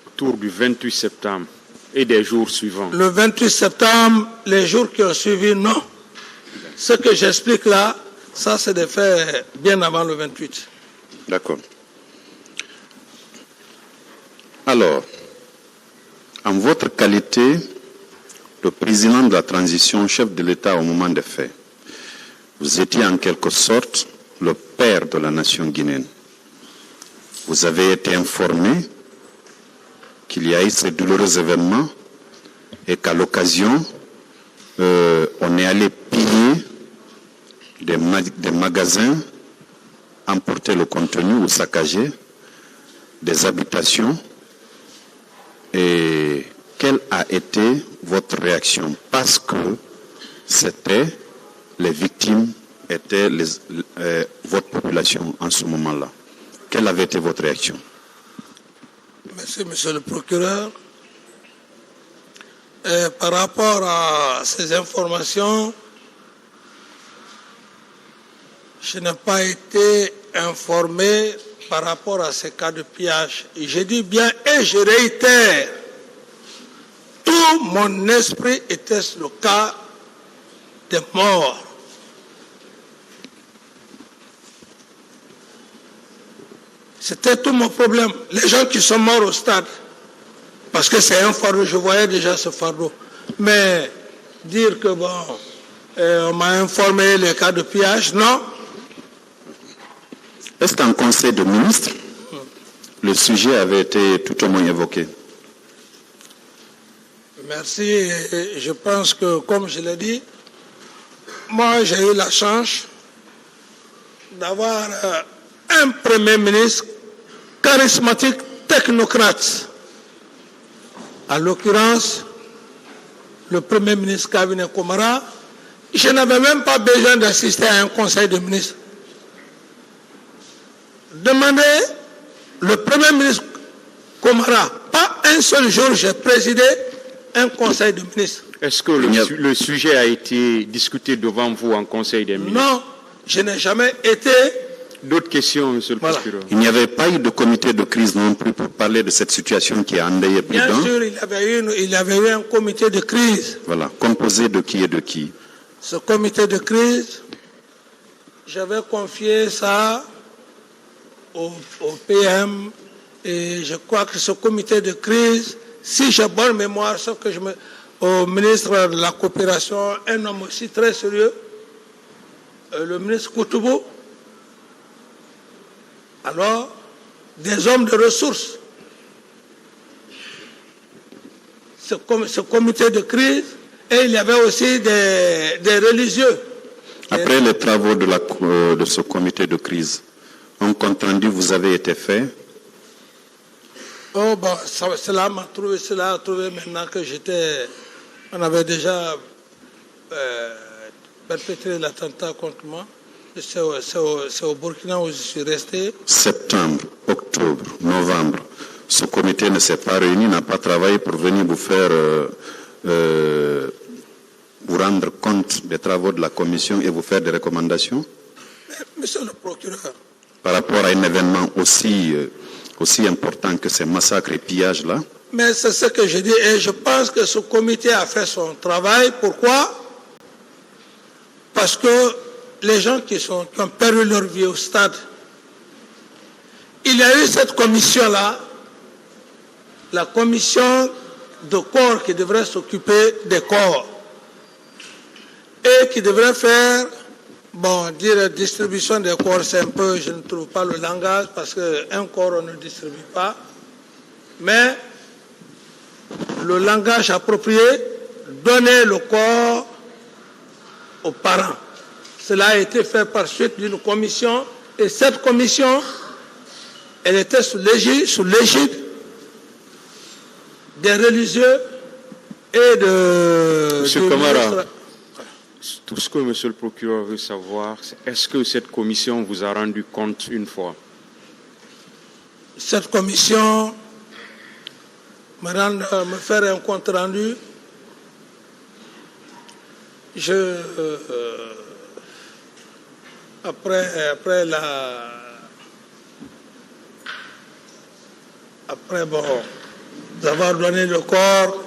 Speaker 3: autour du 28 septembre et des jours suivants.
Speaker 1: Le 28 septembre, les jours qui ont suivi, non. Ce que j'explique là, ça c'est des faits bien avant le 28.
Speaker 2: D'accord. Alors, en votre qualité de président de la transition, chef de l'État au moment des faits, vous étiez en quelque sorte le père de la nation guinéenne. Vous avez été informé qu'il y a eu ces douloureux événements et qu'à l'occasion, on est allé piller des magasins, emporter le contenu ou saccager des habitations Et quelle a été votre réaction? Parce que c'était les victimes, étaient votre population en ce moment-là. Quelle avait été votre réaction?
Speaker 1: Merci, monsieur le procureur. Par rapport à ces informations, je n'ai pas été informé par rapport à ces cas de pillage. Et je dis bien et je réitère, tout mon esprit était sur le cas des morts. C'était tout mon problème. Les gens qui sont morts au stade, parce que c'est un fardeau, je voyais déjà ce fardeau. Mais dire que bon, on m'a informé les cas de pillage, non.
Speaker 2: Est-ce qu'en conseil de ministres, le sujet avait été tout au moins évoqué?
Speaker 1: Merci. Et je pense que, comme je l'ai dit, moi j'ai eu la chance d'avoir un Premier ministre charismatique, technocrate. En l'occurrence, le Premier ministre Cabinet Komara. Je n'avais même pas besoin d'assister à un conseil de ministres. Demandez le Premier ministre Komara. Pas un seul jour, j'ai présidé un conseil de ministres.
Speaker 3: Est-ce que le sujet a été discuté devant vous en conseil des ministres?
Speaker 1: Non, je n'ai jamais été.
Speaker 3: D'autres questions, monsieur le procureur?
Speaker 2: Il n'y avait pas eu de comité de crise non plus pour parler de cette situation qui a endeuillé plus d'un?
Speaker 1: Bien sûr, il y avait eu un comité de crise.
Speaker 2: Voilà, composé de qui et de qui?
Speaker 1: Ce comité de crise, j'avais confié ça au PM et je crois que ce comité de crise, si j'ai bonne mémoire, sauf que au ministre de la coopération, un homme aussi très sérieux, le ministre Koutoubou, alors des hommes de ressources. Ce comité de crise, et il y avait aussi des religieux.
Speaker 2: Après les travaux de ce comité de crise, un compte rendu vous avez été fait?
Speaker 1: Oh, bon, cela a trouvé maintenant que on avait déjà perpétré l'attentat contre moi. C'est au Burkina où je suis resté.
Speaker 2: Septembre, octobre, novembre, ce comité ne s'est pas réuni, n'a pas travaillé pour venir vous faire vous rendre compte des travaux de la commission et vous faire des recommandations?
Speaker 1: Monsieur le procureur.
Speaker 2: Par rapport à un événement aussi important que ces massacres et pillages-là?
Speaker 1: Mais c'est ce que je dis et je pense que ce comité a fait son travail. Pourquoi? Parce que les gens qui ont perdu leur vie au stade, il y a eu cette commission-là, la commission de corps qui devrait s'occuper des corps et qui devrait faire, dire distribution des corps, c'est un peu, je ne trouve pas le langage parce qu'un corps on ne distribue pas, mais le langage approprié, donner le corps aux parents. Cela a été fait par suite d'une commission et cette commission, elle était sous l'égide des religieux et de...
Speaker 3: Monsieur Kamara, tout ce que monsieur le procureur veut savoir, c'est est-ce que cette commission vous a rendu compte une fois?
Speaker 1: Cette commission me faire un compte rendu. Après d'avoir donné le corps.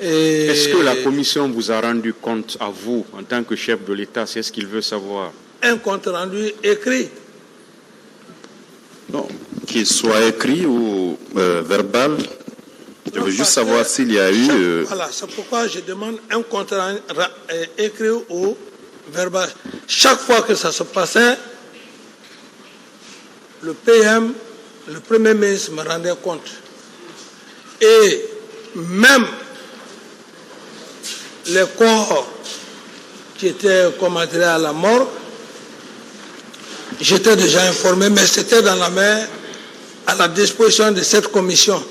Speaker 3: Est-ce que la commission vous a rendu compte à vous, en tant que chef de l'État? C'est ce qu'il veut savoir.
Speaker 1: Un compte rendu écrit.
Speaker 2: Non, qu'il soit écrit ou verbal. Je veux juste savoir s'il y a eu...
Speaker 1: Voilà, c'est pourquoi je demande un compte rendu écrit ou verbal. Chaque fois que ça se passait, le PM, le Premier ministre me rendait compte. Et même les corps qui étaient commandés à la mort, j'étais déjà informé, mais c'était dans la main à la disposition de cette commission.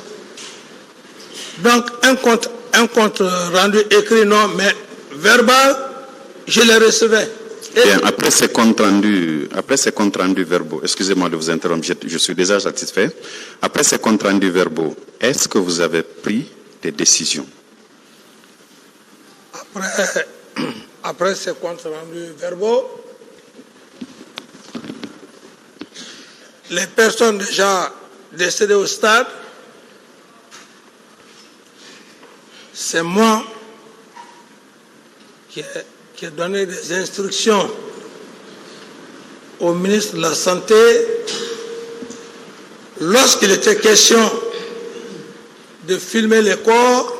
Speaker 1: Donc, un compte rendu écrit, non, mais verbal, je le recevais.
Speaker 2: Bien, après ces comptes rendus verbaux, excusez-moi de vous interrompre, je suis déjà satisfait. Après ces comptes rendus verbaux, est-ce que vous avez pris des décisions?
Speaker 1: Après ces comptes rendus verbaux, les personnes déjà décédées au stade, c'est moi qui ai donné des instructions au ministre de la Santé lorsqu'il était question de filmer les corps,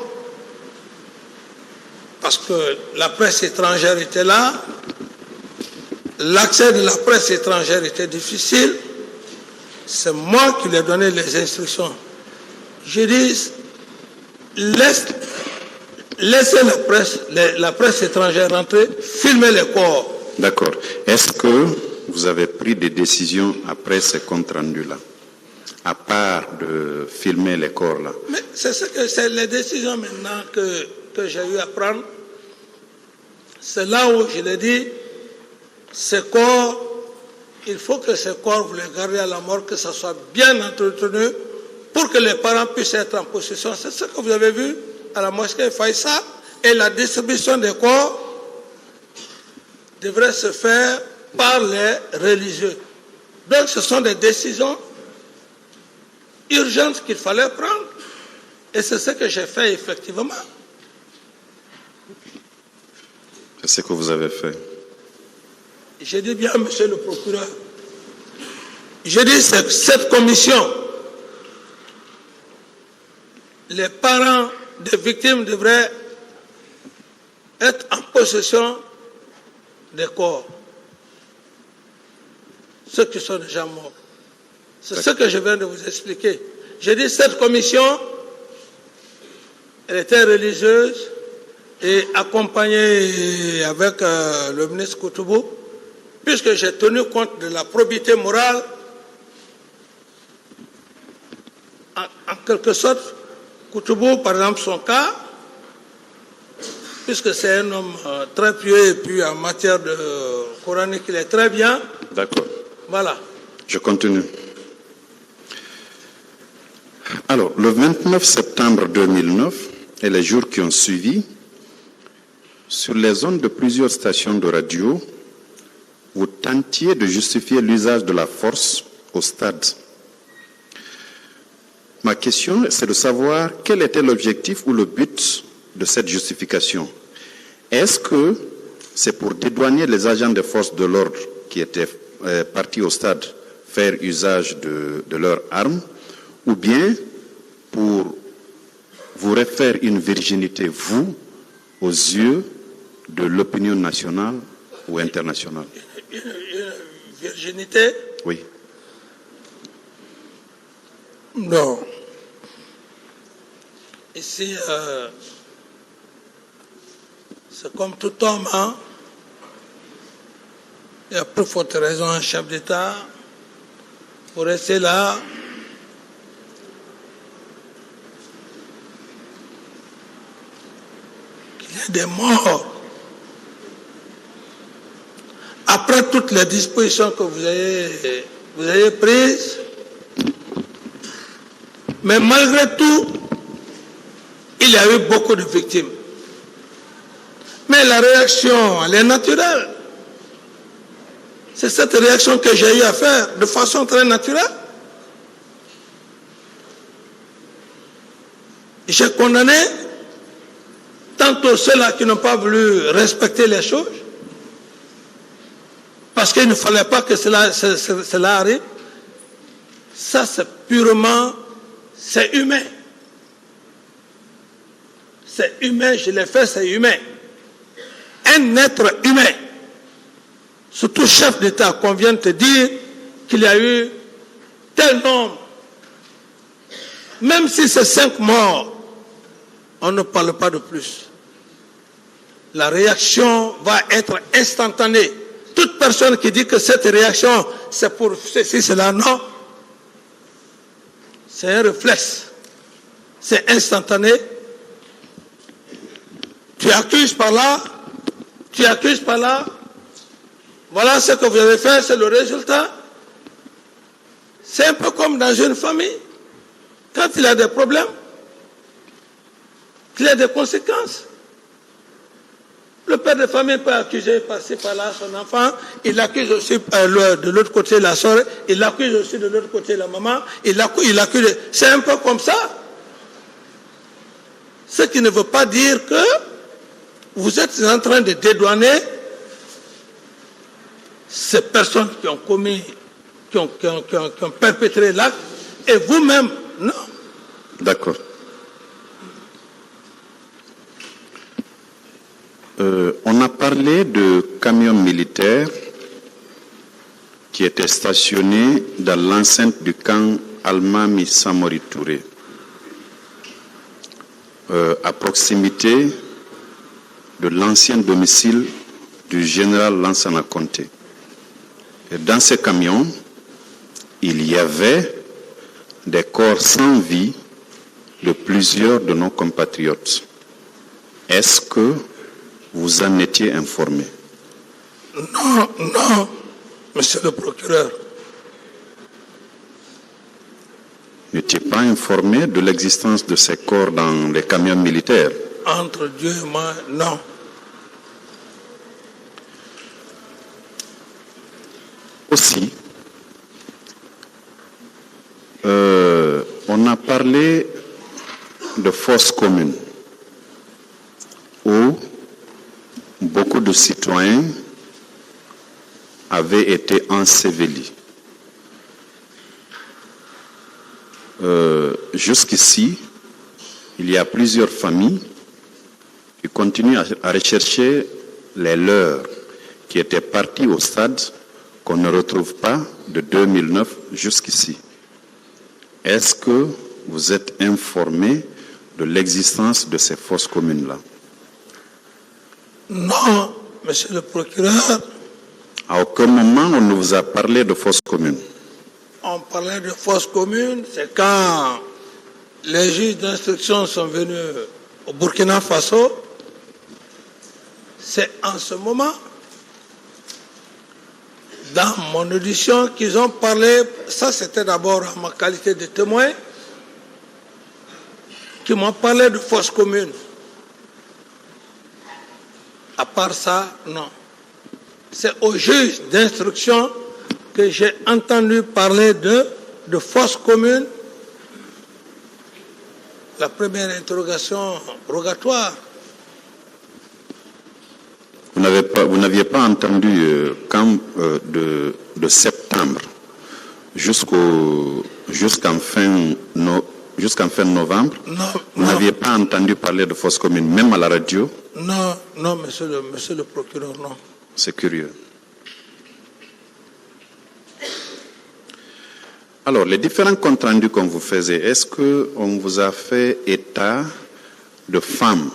Speaker 1: parce que la presse étrangère était là, l'accès de la presse étrangère était difficile, c'est moi qui lui ai donné les instructions. J'ai dit, laissez la presse étrangère rentrer, filmer les corps.
Speaker 2: D'accord. Est-ce que vous avez pris des décisions après ces comptes rendus-là, à part de filmer les corps-là?
Speaker 1: Mais c'est les décisions maintenant que j'ai eu à prendre. C'est là où je l'ai dit, ces corps, il faut que ces corps, vous les gardez à la mort, que ça soit bien entretenu pour que les parents puissent être en possession. C'est ce que vous avez vu à la mosquée Faïssa, et la distribution des corps devrait se faire par les religieux. Donc ce sont des décisions urgentes qu'il fallait prendre, et c'est ce que j'ai fait effectivement.
Speaker 2: C'est ce que vous avez fait.
Speaker 1: J'ai dit bien, monsieur le procureur, j'ai dit cette commission, les parents des victimes devraient être en possession des corps, ceux qui sont déjà morts. C'est ce que je viens de vous expliquer. J'ai dit cette commission, elle était religieuse et accompagnée avec le ministre Koutoubou, puisque j'ai tenu compte de la probité morale, en quelque sorte. Koutoubou, par exemple, son cas, puisque c'est un homme très pieux et puis en matière de coranique, il est très bien.
Speaker 2: D'accord.
Speaker 1: Voilà.
Speaker 2: Je continue. Alors, le 29 septembre 2009 et les jours qui ont suivi, sur les ondes de plusieurs stations de radio, vous tentiez de justifier l'usage de la force au stade. Ma question, c'est de savoir quel était l'objectif ou le but de cette justification. Est-ce que c'est pour dédouaner les agents des forces de l'ordre qui étaient partis au stade faire usage de leurs armes, ou bien pour vous refaire une virginité, vous, aux yeux de l'opinion nationale ou internationale?
Speaker 1: Une virginité?
Speaker 2: Oui.
Speaker 1: Non. Ici, c'est comme tout homme, hein? Il y a plus forte raison un chef d'État pour rester là. Qu'il y ait des morts. Après toutes les dispositions que vous avez prises, mais malgré tout, il y a eu beaucoup de victimes. Mais la réaction, elle est naturelle. C'est cette réaction que j'ai eu à faire de façon très naturelle. J'ai condamné tantôt ceux-là qui n'ont pas voulu respecter les choses, parce qu'il ne fallait pas que cela arrive. Ça, c'est purement, c'est humain. C'est humain, je l'ai fait, c'est humain. Un être humain, surtout chef d'État, qu'on vient de te dire qu'il y a eu tel nombre, même si c'est 5 morts, on ne parle pas de plus. La réaction va être instantanée. Toute personne qui dit que cette réaction, c'est pour ceci, cela, non. C'est un réflexe. c'est instantané. Tu accuses par là, tu accuses par là. Voilà ce que vous avez fait, c'est le résultat. C'est un peu comme dans une famille. Quand il y a des problèmes, il y a des conséquences. Le père de famille peut accuser par-ci, par-là son enfant, il accuse aussi de l'autre côté la soeur, il accuse aussi de l'autre côté la maman, il accuse. C'est un peu comme ça. Ce qui ne veut pas dire que vous êtes en train de dédouaner ces personnes qui ont commis, qui ont perpétré l'acte, et vous-même, non.
Speaker 2: D'accord. On a parlé de camions militaires qui étaient stationnés dans l'enceinte du camp Almami Samori Touré, à proximité de l'ancien domicile du général Lansana Conté. Et dans ces camions, il y avait des corps sans vie de plusieurs de nos compatriotes. Est-ce que vous en étiez informé?
Speaker 1: Non, non, monsieur le procureur.
Speaker 2: Vous n'étiez pas informé de l'existence de ces corps dans les camions militaires?
Speaker 1: Entre Dieu et moi, non.
Speaker 2: Aussi, on a parlé de fosses communes où beaucoup de citoyens avaient été ensevelis. Jusqu'ici, il y a plusieurs familles qui continuent à rechercher les leurs qui étaient partis au stade qu'on ne retrouve pas de 2009 jusqu'ici. Est-ce que vous êtes informé de l'existence de ces fosses communes-là?
Speaker 1: Non, monsieur le procureur.
Speaker 2: À aucun moment on ne vous a parlé de fosses communes?
Speaker 1: On parlait de fosses communes, c'est quand les juges d'instruction sont venus au Burkina Faso. C'est en ce moment, dans mon audition, qu'ils ont parlé, ça c'était d'abord en ma qualité de témoin, qui m'ont parlé de fosses communes. À part ça, non. C'est au juge d'instruction que j'ai entendu parler de fosses communes. La première interrogation rogatoire.
Speaker 2: Vous n'aviez pas entendu de septembre jusqu'en fin novembre?
Speaker 1: Non,
Speaker 2: vous n'aviez pas entendu parler de fosses communes, même à la radio?
Speaker 1: Non, non, monsieur le procureur, non.
Speaker 2: C'est curieux. Alors, les différents comptes rendus qu'on vous faisait, est-ce qu'on vous a fait état de femmes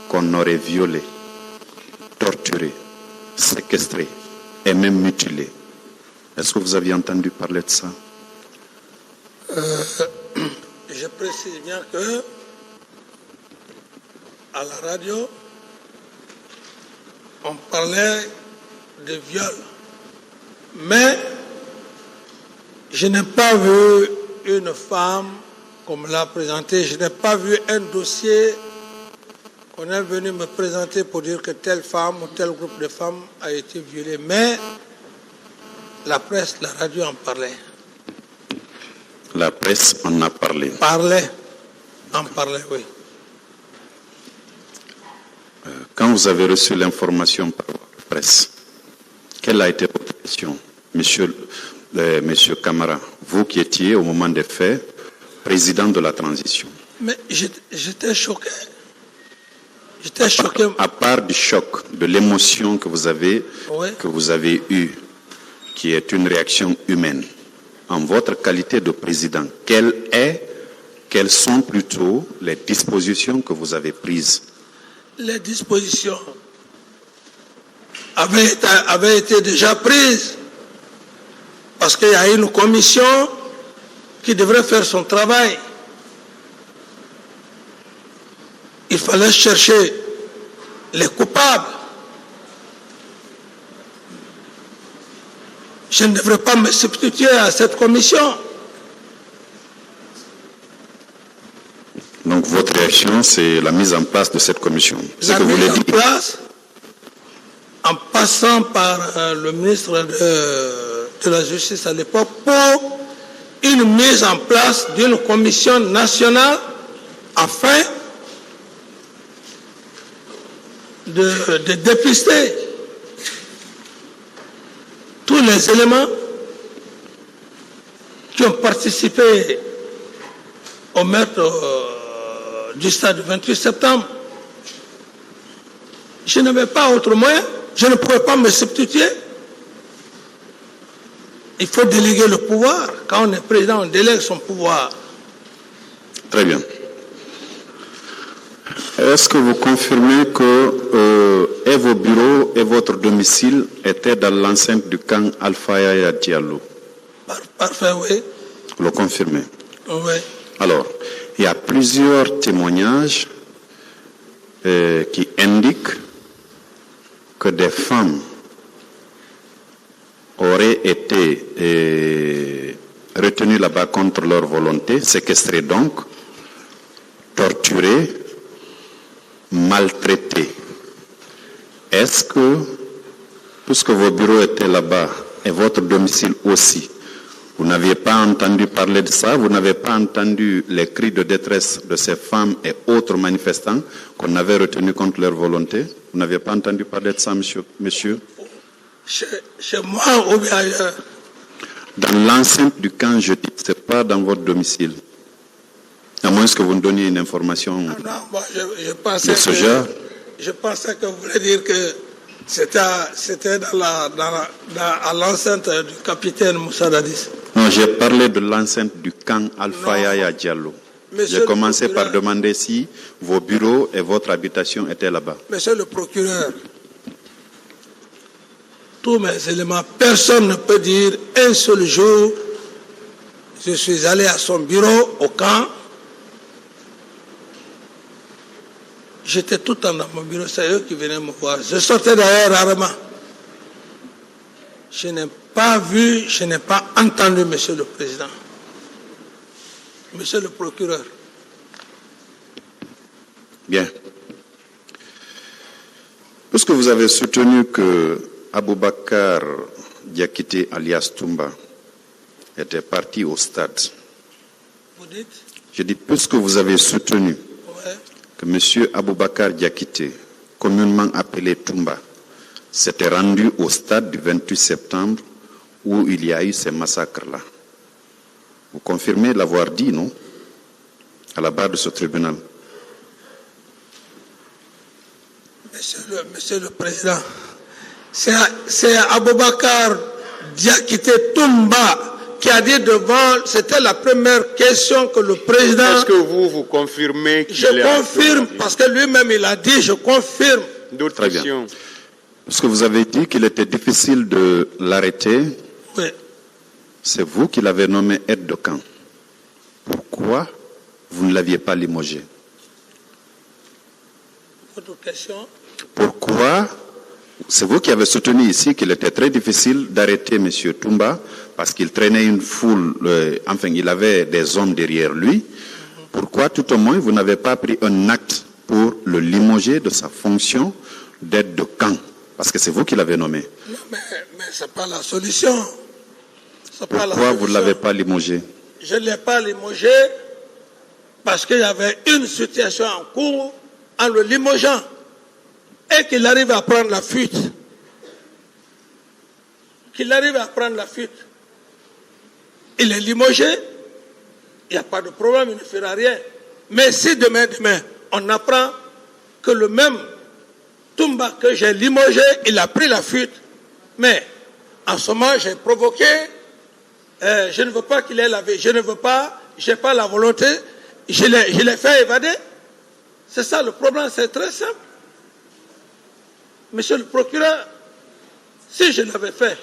Speaker 2: qu'on aurait violées, torturées, séquestrées et même mutilées? Est-ce que vous aviez entendu parler de ça?
Speaker 1: Je précise bien que à la radio, on parlait de viol. Mais je n'ai pas vu une femme comme l'a présentée. Je n'ai pas vu un dossier qu'on est venu me présenter pour dire que telle femme ou tel groupe de femmes a été violé. Mais la presse, la radio en parlait.
Speaker 2: La presse en a parlé.
Speaker 1: En parlait, oui.
Speaker 2: Quand vous avez reçu l'information par la presse, quelle a été votre question, monsieur Camara, vous qui étiez au moment des faits président de la transition?
Speaker 1: Mais j'étais choqué. J'étais choqué.
Speaker 2: À part du choc, de l'émotion que vous avez eue, qui est une réaction humaine, en votre qualité de président, quelles sont plutôt les dispositions que vous avez prises?
Speaker 1: Les dispositions avaient été déjà prises parce qu'il y a une commission qui devrait faire son travail. il fallait chercher les coupables. Je ne devrais pas me substituer à cette commission.
Speaker 2: Donc votre réaction, c'est la mise en place de cette commission. C'est
Speaker 1: La
Speaker 2: que vous
Speaker 1: mise
Speaker 2: voulez
Speaker 1: en
Speaker 2: dire.
Speaker 1: place, en passant par le ministre de la Justice à l'époque, pour une mise en place d'une commission nationale afin de dépister tous les éléments qui ont participé au meurtre du stade du 28 septembre. Je n'avais pas autre moyen, je ne pouvais pas me substituer. Il faut déléguer le pouvoir. Quand on est président, on délègue son pouvoir.
Speaker 2: Très bien. Est-ce que vous confirmez que et vos bureaux et votre domicile étaient dans l'enceinte du camp Alpha Yaya Diallo?
Speaker 1: Parfait, oui.
Speaker 2: Vous le confirmez?
Speaker 1: Oui.
Speaker 2: Alors, il y a plusieurs témoignages qui indiquent que des femmes auraient été retenues là-bas contre leur volonté, séquestrées donc, torturées, maltraitées. Est-ce que, puisque vos bureaux étaient là-bas et votre domicile aussi, vous n'aviez pas entendu parler de ça, vous n'avez pas entendu les cris de détresse de ces femmes et autres manifestants qu'on avait retenus contre leur volonté? Vous n'aviez pas entendu parler de ça, monsieur?
Speaker 1: Chez moi ou bien ailleurs?
Speaker 2: Dans l'enceinte du camp, je dis, ce n'est pas dans votre domicile. À moins que vous nous donniez une information
Speaker 1: Non, moi, je pensais
Speaker 2: de ce genre.
Speaker 1: Je pensais que vous voulez dire que c'était à l'enceinte du capitaine Moussa Dadis.
Speaker 2: Non, j'ai parlé de l'enceinte du camp Alpha Yaya Diallo. J'ai commencé par demander si vos bureaux et votre habitation étaient là-bas.
Speaker 1: Monsieur le procureur, tous mes éléments, personne ne peut dire un seul jour, je suis allé à son bureau, au camp, j'étais tout le temps dans mon bureau, c'est eux qui venaient me voir. Je sortais d'ailleurs rarement. Je n'ai pas vu, je n'ai pas entendu, monsieur le président. Monsieur le procureur.
Speaker 2: Bien. Puisque vous avez soutenu que Aboubakar Diakité alias Toumba était parti au stade.
Speaker 1: Vous dites?
Speaker 2: Je dis, puisque vous avez soutenu
Speaker 1: Ouais.
Speaker 2: que M. Aboubakar Diakité, communément appelé Toumba, s'était rendu au stade du 28 septembre où il y a eu ces massacres-là. Vous confirmez l'avoir dit, non? À la barre de ce tribunal.
Speaker 1: Monsieur le Président, c'est Aboubakar Diakité Toumba qui a dit devant, c'était la première question que le président...
Speaker 3: Est-ce que vous confirmez qu'il
Speaker 1: Je confirme, parce que lui-même il a dit, je confirme.
Speaker 3: D'autres
Speaker 2: Très bien.
Speaker 3: questions?
Speaker 2: Parce que vous avez dit qu'il était difficile de l'arrêter,
Speaker 1: Oui.
Speaker 2: c'est vous qui l'avez nommé aide de camp. Pourquoi vous ne l'aviez pas limogé?
Speaker 1: Votre question?
Speaker 2: Pourquoi? C'est vous qui avez soutenu ici qu'il était très difficile d'arrêter M. Toumba parce qu'il traînait une foule, enfin il avait des hommes derrière lui. Pourquoi tout au moins vous n'avez pas pris un acte pour le limoger de sa fonction d'aide de camp? Parce que c'est vous qui l'avez nommé.
Speaker 1: Non, mais ce n'est pas la solution.
Speaker 2: Pourquoi vous ne l'avez pas limogé?
Speaker 1: Je ne l'ai pas limogé parce qu'il y avait une situation en cours en le limogeant et qu'il arrive à prendre la fuite. Qu'il arrive à prendre la fuite. Il est limogé, il n'y a pas de problème, il ne fera rien. Mais si demain, on apprend que le même Toumba que j'ai limogé, il a pris la fuite, mais en ce moment, j'ai provoqué, je ne veux pas qu'il ait la vie, je ne veux pas, je n'ai pas la volonté, je l'ai fait évader. C'est ça le problème, c'est très simple. Monsieur le procureur, si je l'avais fait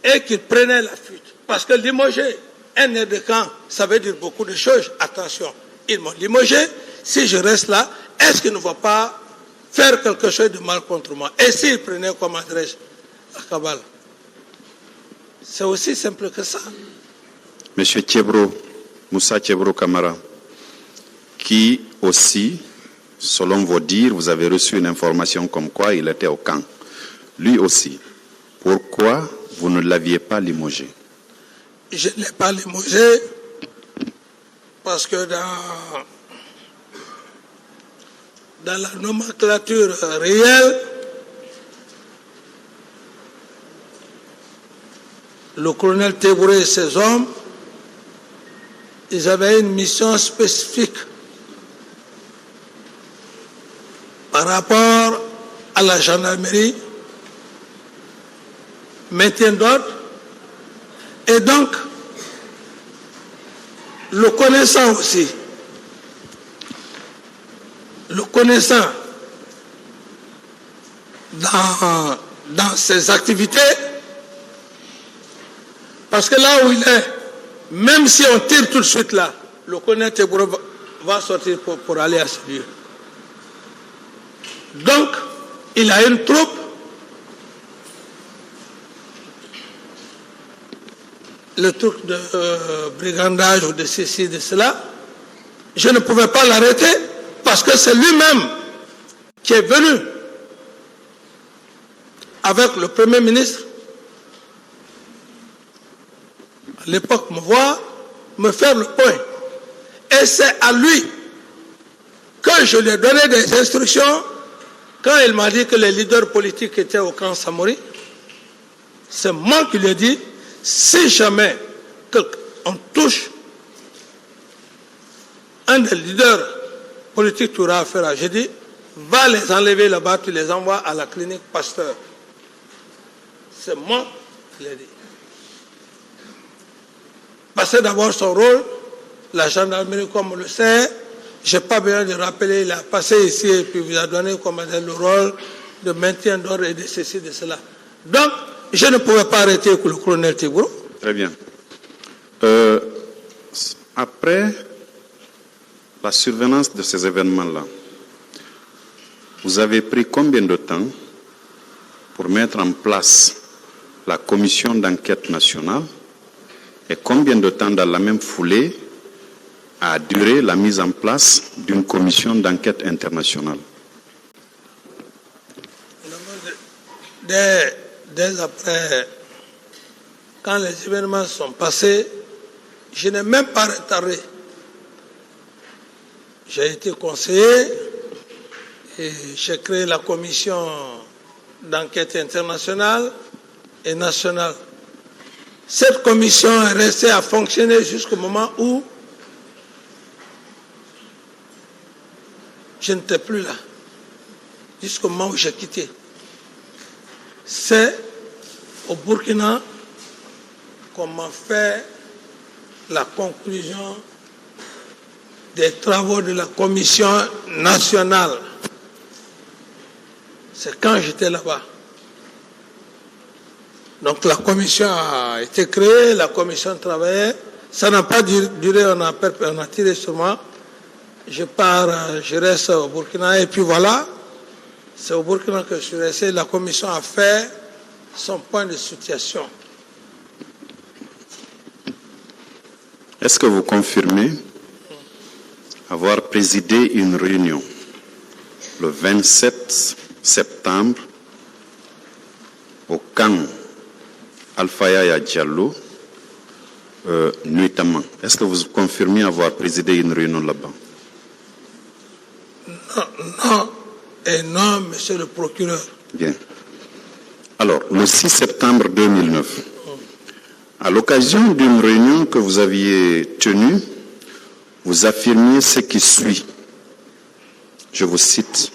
Speaker 1: et qu'il prenait la fuite, parce que limoger un aide de camp, ça veut dire beaucoup de choses, attention. ils m'ont limogé. Si je reste là, est-ce qu'ils ne vont pas faire quelque chose de mal contre moi? Et s'ils prenaient comme adresse la cabale? C'est aussi simple que ça.
Speaker 2: Monsieur Thiebro, Moussa Thiebro Camara, qui aussi, selon vos dires, vous avez reçu une information comme quoi il était au camp. Lui aussi, pourquoi vous ne l'aviez pas limogé?
Speaker 1: Je ne l'ai pas limogé parce que dans la nomenclature réelle, le colonel Tébouré et ses hommes, ils avaient une mission spécifique par rapport à la gendarmerie, maintien d'ordre, et donc, le connaissant aussi, le connaissant dans ses activités, parce que là où il est, même si on tire tout de suite là, le colonel Tébouré va sortir pour aller à ce lieu. Donc, il a une troupe le truc de brigandage ou de ceci, de cela, je ne pouvais pas l'arrêter parce que c'est lui-même qui est venu avec le Premier ministre à l'époque me faire le point. Et c'est à lui que je lui ai donné des instructions quand il m'a dit que les leaders politiques étaient au camp Samori. C'est moi qui lui ai dit, si jamais on touche un des leaders politiques, tu auras affaire à, j'ai dit, va les enlever là-bas, tu les envoies à la clinique Pasteur. C'est moi qui l'ai dit. Passer d'abord son rôle, la gendarmerie, comme on le sait, je n'ai pas besoin de rappeler, il a passé ici et puis vous a donné comme le rôle de maintien d'ordre et de ceci, de cela. Donc, je ne pouvais pas arrêter le colonel Tébouré.
Speaker 2: Très bien. Après la survenance de ces événements-là, vous avez pris combien de temps pour mettre en place la commission d'enquête nationale et combien de temps dans la même foulée a duré la mise en place d'une commission d'enquête internationale?
Speaker 1: Dès après, quand les événements sont passés, je n'ai même pas retardé. J'ai été conseiller et j'ai créé la commission d'enquête internationale et nationale. Cette commission est restée à fonctionner jusqu'au moment où je n'étais plus là, jusqu'au moment où j'ai quitté. C'est au Burkina qu'on m'a fait la conclusion des travaux de la commission nationale. C'est quand j'étais là-bas. Donc la commission a été créée, la commission travaillait. Ça n'a pas duré, on a tiré sur moi. Je pars, je reste au Burkina et puis voilà. C'est au Burkina que je suis resté. La commission a fait son point de situation.
Speaker 2: Est-ce que vous confirmez avoir présidé une réunion le 27 septembre au camp Alpha Yaya Diallo, nuitamment? Est-ce que vous confirmez avoir présidé une réunion là-bas?
Speaker 1: Non, et non, monsieur le procureur.
Speaker 2: Bien. Alors, le 6 septembre 2009, à l'occasion d'une réunion que vous aviez tenue, vous affirmiez ce qui suit. Je vous cite.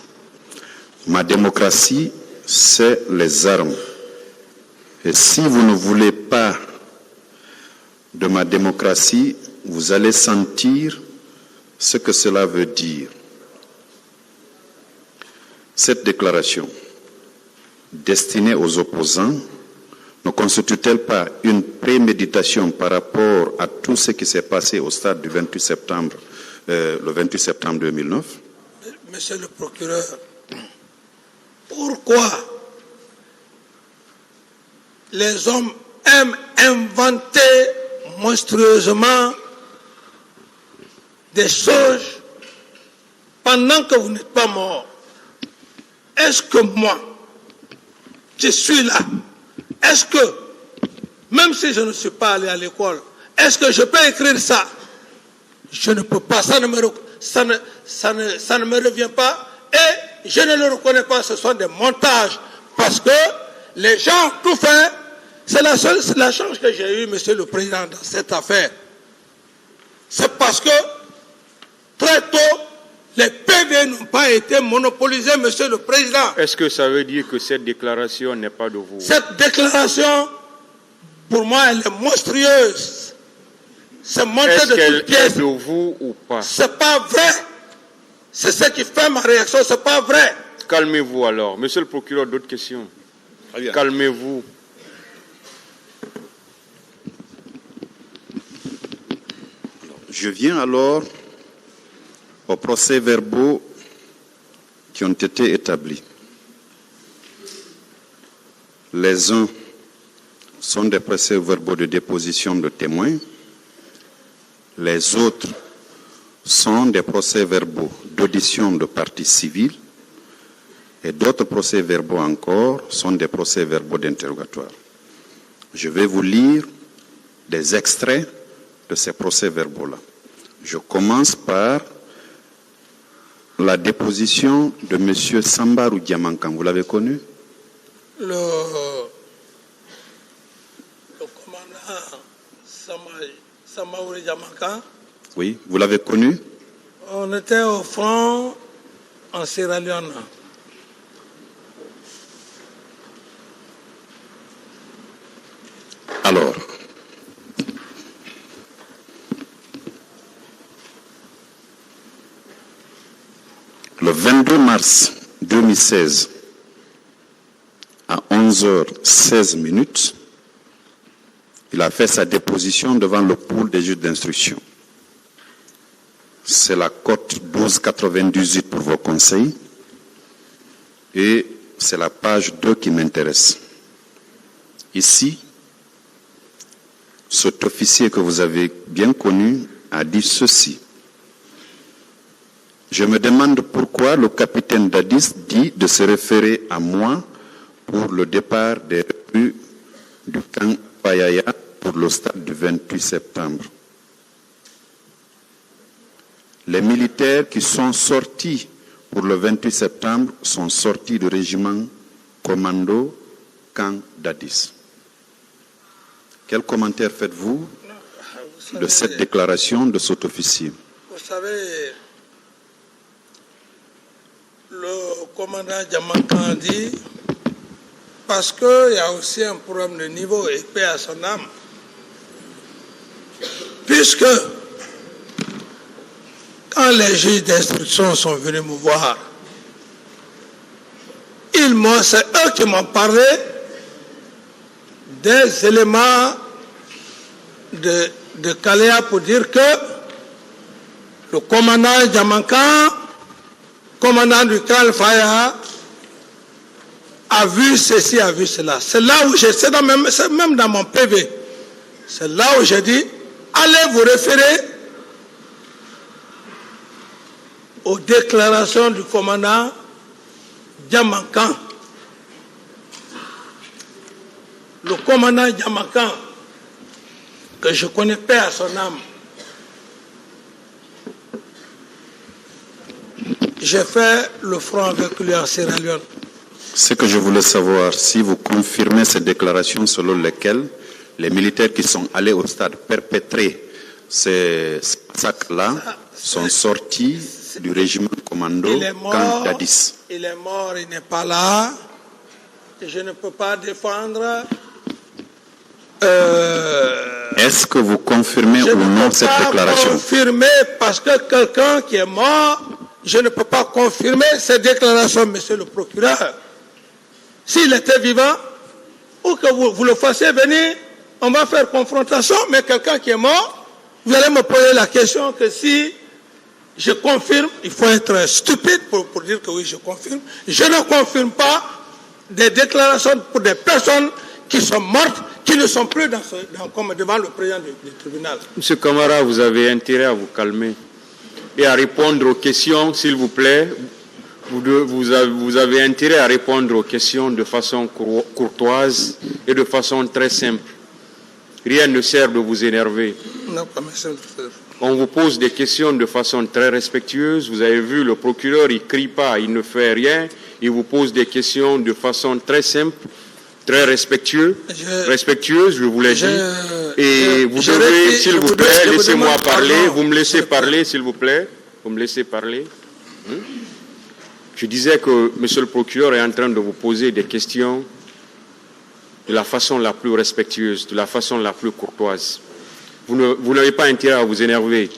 Speaker 2: « Ma démocratie, c'est les armes. Et si vous ne voulez pas de ma démocratie, vous allez sentir ce que cela veut dire. » Cette déclaration, destinée aux opposants, ne constitue-t-elle pas une préméditation par rapport à tout ce qui s'est passé au stade du 28 septembre le 28 septembre 2009.
Speaker 1: Monsieur le procureur, pourquoi les hommes aiment inventer monstrueusement des choses pendant que vous n'êtes pas mort? Est-ce que moi, je suis là? Est-ce que, même si je ne suis pas allé à l'école, est-ce que je peux écrire ça? Je ne peux pas, ça ne me revient pas et je ne le reconnais pas, ce sont des montages parce que les gens ont tout fait. C'est la chance que j'ai eue, Monsieur le Président, dans cette affaire. C'est parce que très tôt, les PV n'ont pas été monopolisés, Monsieur le Président.
Speaker 3: Est-ce que ça veut dire que cette déclaration n'est pas de vous?
Speaker 1: Cette déclaration, pour moi, elle est monstrueuse. C'est monté de toutes pièces.
Speaker 3: Est-ce qu'elle est de vous ou pas?
Speaker 1: C'est pas vrai. C'est ce qui fait ma réaction, c'est pas vrai.
Speaker 3: Calmez-vous alors. Monsieur le procureur, d'autres questions? Calmez-vous.
Speaker 2: Je viens alors aux procès-verbaux qui ont été établis. Les uns sont des procès-verbaux de déposition de témoins. Les autres sont des procès-verbaux d'audition de parties civiles. Et d'autres procès-verbaux encore sont des procès-verbaux d'interrogatoire. Je vais vous lire des extraits de ces procès-verbaux-là. Je commence par la déposition de M. Sambarou Diamankan. Vous l'avez connu?
Speaker 1: Le commandant Sambarou Diamankan.
Speaker 2: Oui, vous l'avez connu?
Speaker 1: On était au front en Sierra Leone.
Speaker 2: Alors, le 22 mars 2016, à 11h16, il a fait sa déposition devant le pool des juges d'instruction. C'est la cote 1298 pour vos conseils et c'est la page 2 qui m'intéresse. Ici, cet officier que vous avez bien connu a dit ceci. Je me demande pourquoi le capitaine Dadis dit de se référer à moi pour le départ des recrues du camp Payaya pour le stade du 28 septembre. Les militaires qui sont sortis pour le 28 septembre sont sortis du régiment commando camp Dadis. Quel commentaire faites-vous de cette déclaration de cet officier?
Speaker 1: Vous savez, le commandant Diamankan dit, parce qu'il y a aussi un problème de niveau et paix à son âme, puisque quand les juges d'instruction sont venus me voir, c'est eux qui m'ont parlé des éléments de Kalea pour dire que le commandant Diamankan, commandant du camp Faya, a vu ceci, a vu cela. C'est là où c'est même dans mon PV. C'est là où j'ai dit, allez vous référer aux déclarations du commandant Diamankan. Le commandant Diamankan, que je connais paix à son âme, j'ai fait le front avec lui en Sierra Leone.
Speaker 2: Ce que je voulais savoir, si vous confirmez ces déclarations selon lesquelles les militaires qui sont allés au stade perpétrer ces massacres-là sont sortis du régiment commando camp Dadis.
Speaker 1: Il est mort, il n'est pas là. Et je ne peux pas défendre.
Speaker 2: Est-ce que vous confirmez ou non cette déclaration?
Speaker 1: Je ne peux pas confirmer parce que quelqu'un qui est mort, je ne peux pas confirmer cette déclaration, monsieur le procureur. S'il était vivant, ou que vous le fassiez venir, on va faire confrontation, mais quelqu'un qui est mort, vous allez me poser la question que si je confirme, il faut être stupide pour dire que oui, je confirme. Je ne confirme pas des déclarations pour des personnes qui sont mortes, qui ne sont plus comme devant le président du tribunal.
Speaker 3: Monsieur Camara, vous avez intérêt à vous calmer et à répondre aux questions, s'il vous plaît. Vous avez intérêt à répondre aux questions de façon courtoise et de façon très simple. Rien ne sert de vous énerver.
Speaker 1: Non, pas monsieur.
Speaker 3: On vous pose des questions de façon très respectueuse. Vous avez vu, le procureur, il ne crie pas, il ne fait rien. Il vous pose des questions de façon très simple, très respectueuse, je vous l'ai dit. Et vous devez, s'il vous plaît, laissez-moi parler. Vous me laissez parler, s'il vous plaît. Vous me laissez parler. Je disais que monsieur le procureur est en train de vous poser des questions de la façon la plus respectueuse, de la façon la plus courtoise. Vous n'avez pas intérêt à vous énerver.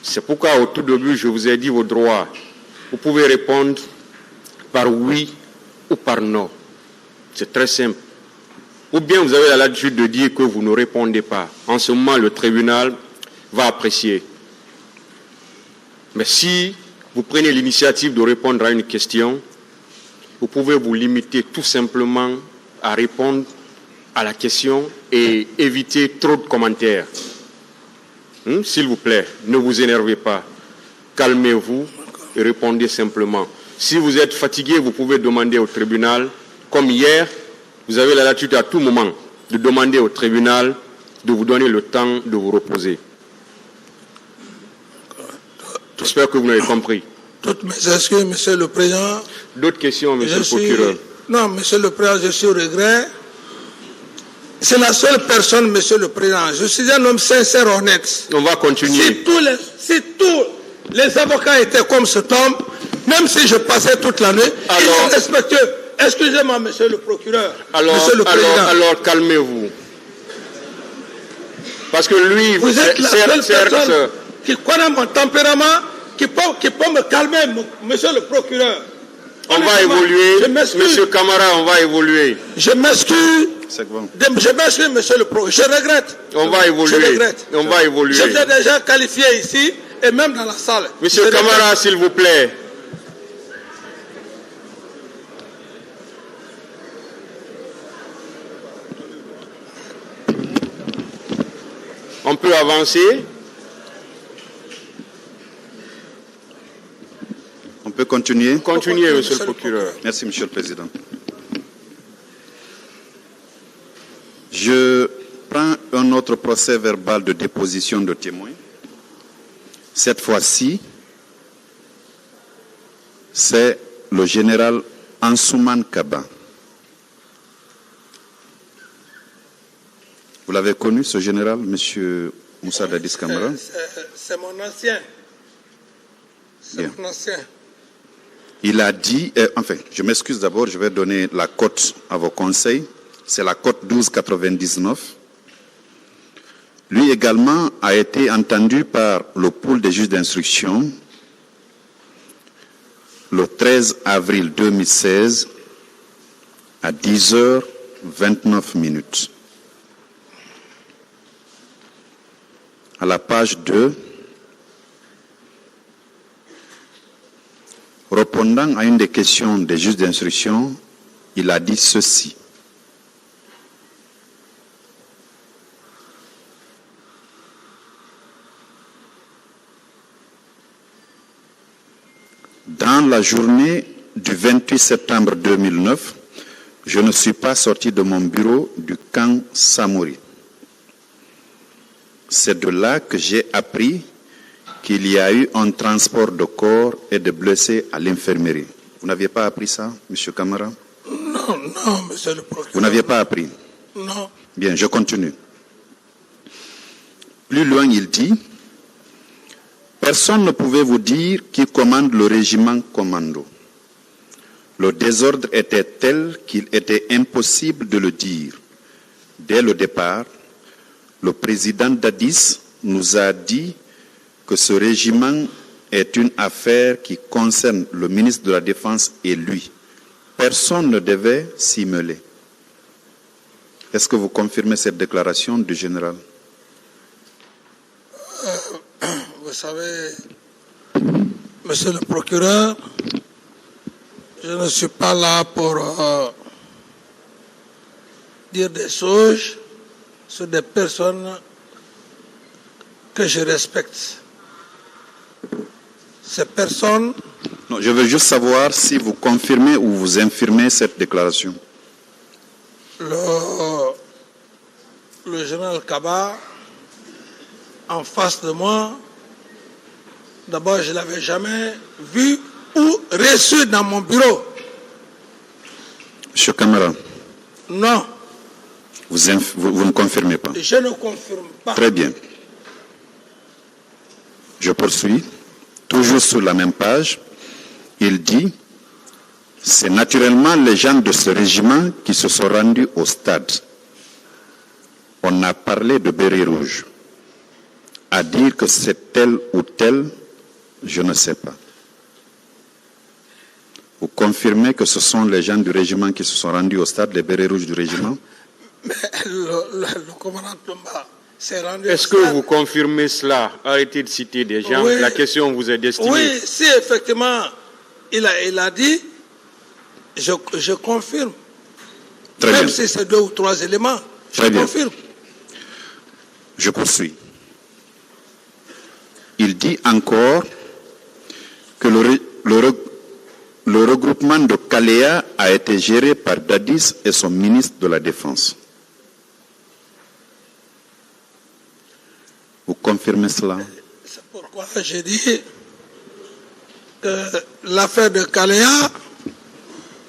Speaker 3: C'est pourquoi au tout début, je vous ai dit vos droits. Vous pouvez répondre par oui ou par non. C'est très simple. Ou bien vous avez l'habitude de dire que vous ne répondez pas. En ce moment, le tribunal va apprécier. Mais si vous prenez l'initiative de répondre à une question, vous pouvez vous limiter tout simplement à répondre à la question et éviter trop de commentaires. S'il vous plaît, ne vous énervez pas. Calmez-vous et répondez simplement. Si vous êtes fatigué, vous pouvez demander au tribunal, comme hier, vous avez la latitude à tout moment de demander au tribunal de vous donner le temps de vous reposer. J'espère que vous l'avez compris.
Speaker 1: Toutes mes excuses, monsieur le président.
Speaker 3: D'autres questions, monsieur le procureur?
Speaker 1: Non, monsieur le président, je suis au regret. C'est la seule personne, monsieur le président. Je suis un homme sincère, honnête.
Speaker 3: On va continuer.
Speaker 1: Si tous les avocats étaient comme cet homme, même si je passais toute la nuit, ils sont respectueux. Excusez-moi, monsieur le procureur. Monsieur le président.
Speaker 3: Alors calmez-vous. Parce que lui,
Speaker 1: vous êtes la seule personne qui connaît mon tempérament, qui peut me calmer, monsieur le procureur.
Speaker 3: On va évoluer. Monsieur Camara, on va évoluer.
Speaker 1: Je m'excuse.
Speaker 2: Bon.
Speaker 1: Je m'excuse, monsieur le procureur. Je regrette.
Speaker 3: On va évoluer.
Speaker 1: Je regrette.
Speaker 3: On va évoluer.
Speaker 1: Je vous ai déjà qualifié ici et même dans la salle.
Speaker 3: Monsieur Camara, s'il vous plaît. On peut avancer.
Speaker 2: On peut continuer?
Speaker 3: Continuez, monsieur le procureur.
Speaker 2: Merci, monsieur le président. Je prends un autre procès verbal de déposition de témoins. Cette fois-ci, c'est le général Ansouman Kaba. Vous l'avez connu, ce général, monsieur Moussa Dadis Camara?
Speaker 1: C'est mon ancien. C'est mon ancien.
Speaker 2: Il a dit, enfin, je m'excuse d'abord, je vais donner la cote à vos conseils. C'est la cote 1299. Lui également a été entendu par le pool des juges d'instruction le 13 avril 2016 à 10h29. À la page 2, répondant à une des questions des juges d'instruction, il a dit ceci. Dans la journée du 28 septembre 2009, je ne suis pas sorti de mon bureau du camp Samori. C'est de là que j'ai appris qu'il y a eu un transport de corps et de blessés à l'infirmerie. Vous n'aviez pas appris ça, M. Camara?
Speaker 1: Non, monsieur le procureur.
Speaker 2: Vous n'aviez pas appris?
Speaker 1: Non.
Speaker 2: Bien, je continue. Plus loin, il dit, personne ne pouvait vous dire qui commande le régiment commando. Le désordre était tel qu'il était impossible de le dire. Dès le départ, le président Dadis nous a dit que ce régiment est une affaire qui concerne le ministre de la Défense et lui. Personne ne devait s'y mêler. Est-ce que vous confirmez cette déclaration du général?
Speaker 1: Vous savez, Monsieur le procureur, je ne suis pas là pour dire des choses sur des personnes que je respecte. Ces personnes...
Speaker 2: Non, je veux juste savoir si vous confirmez ou vous infirmez cette déclaration.
Speaker 1: Le général Kaba, en face de moi, d'abord, je ne l'avais jamais vu ou reçu dans mon bureau.
Speaker 2: Monsieur Camara.
Speaker 1: Non.
Speaker 2: Vous ne confirmez pas.
Speaker 1: Je ne confirme pas.
Speaker 2: Très bien. Je poursuis. Toujours sur la même page, il dit « C'est naturellement les gens de ce régiment qui se sont rendus au stade. On a parlé de béret rouge. À dire que c'est tel ou tel, je ne sais pas. » Vous confirmez que ce sont les gens du régiment qui se sont rendus au stade, les bérets rouges du régiment?
Speaker 1: Mais le commandant Tomba s'est rendu.
Speaker 3: Est-ce que vous confirmez cela? Arrêtez de citer des gens.
Speaker 1: Oui.
Speaker 3: La question vous est destinée.
Speaker 1: Oui, si effectivement il a dit, je confirme.
Speaker 2: Très
Speaker 1: Même
Speaker 2: bien.
Speaker 1: si c'est 2 ou 3 éléments,
Speaker 2: Très
Speaker 1: je
Speaker 2: bien.
Speaker 1: confirme.
Speaker 2: Je poursuis. Il dit encore que le regroupement de Kalea a été géré par Dadis et son ministre de la Défense. Vous confirmez cela?
Speaker 1: C'est pourquoi j'ai dit que l'affaire de Kalea,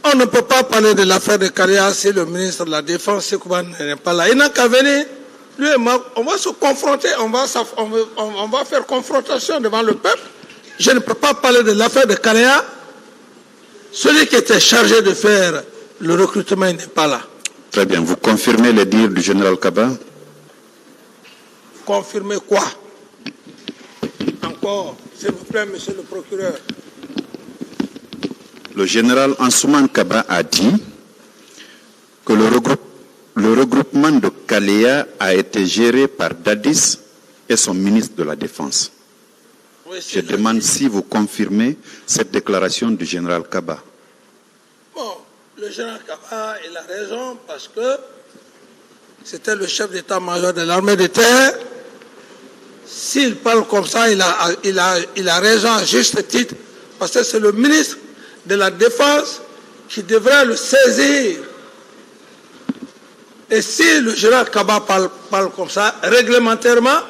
Speaker 1: on ne peut pas parler de l'affaire de Kalea si le ministre de la Défense, Sekouban, n'est pas là. Il n'a qu'à venir. Lui et moi, on va se confronter, on va faire confrontation devant le peuple. Je ne peux pas parler de l'affaire de Kalea. Celui qui était chargé de faire le recrutement n'est pas là.
Speaker 2: Très bien. Vous confirmez les dires du général Kaba?
Speaker 1: Confirmer quoi? Encore, s'il vous plaît, monsieur le procureur.
Speaker 2: Le général Ansouman Kaba a dit que le regroupement de Kalea a été géré par Dadis et son ministre de la Défense.
Speaker 1: Oui,
Speaker 2: Je demande si vous confirmez cette déclaration du général Kaba.
Speaker 1: Bon, le général Kaba, il a raison parce que c'était le chef d'état-major de l'armée de terre. S'il parle comme ça, il a raison à juste titre parce que c'est le ministre de la Défense qui devrait le saisir. Et si le général Kaba parle comme ça, réglementairement,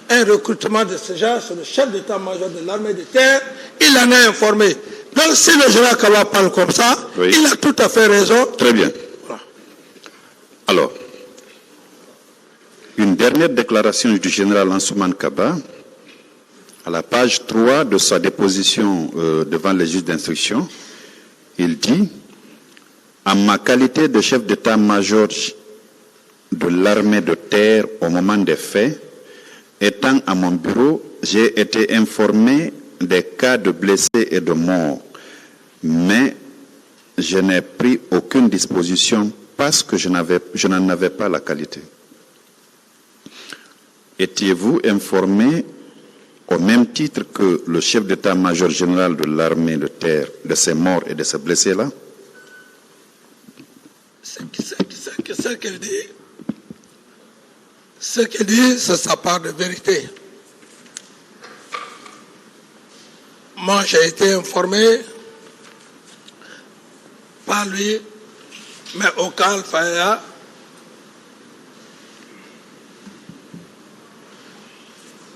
Speaker 1: un recrutement de ce genre, c'est le chef d'état-major de l'armée de terre, il en a informé. Donc si le général Kaba parle comme ça,
Speaker 2: Oui.
Speaker 1: il a tout à fait raison.
Speaker 2: Très bien.
Speaker 1: Voilà.
Speaker 2: Alors, une dernière déclaration du général Ansouman Kaba, à la page 3 de sa déposition devant les juges d'instruction, il dit « En ma qualité de chef d'état-major de l'armée de terre au moment des faits, étant à mon bureau, j'ai été informé des cas de blessés et de morts, mais je n'ai pris aucune disposition parce que je n'en avais pas la qualité. » Étiez-vous informé au même titre que le chef d'état-major général de l'armée de terre de ces morts et de ces blessés-là?
Speaker 1: Ce qu'il dit, c'est sa part de vérité. Moi, j'ai été informé par lui, mais aucun Faya.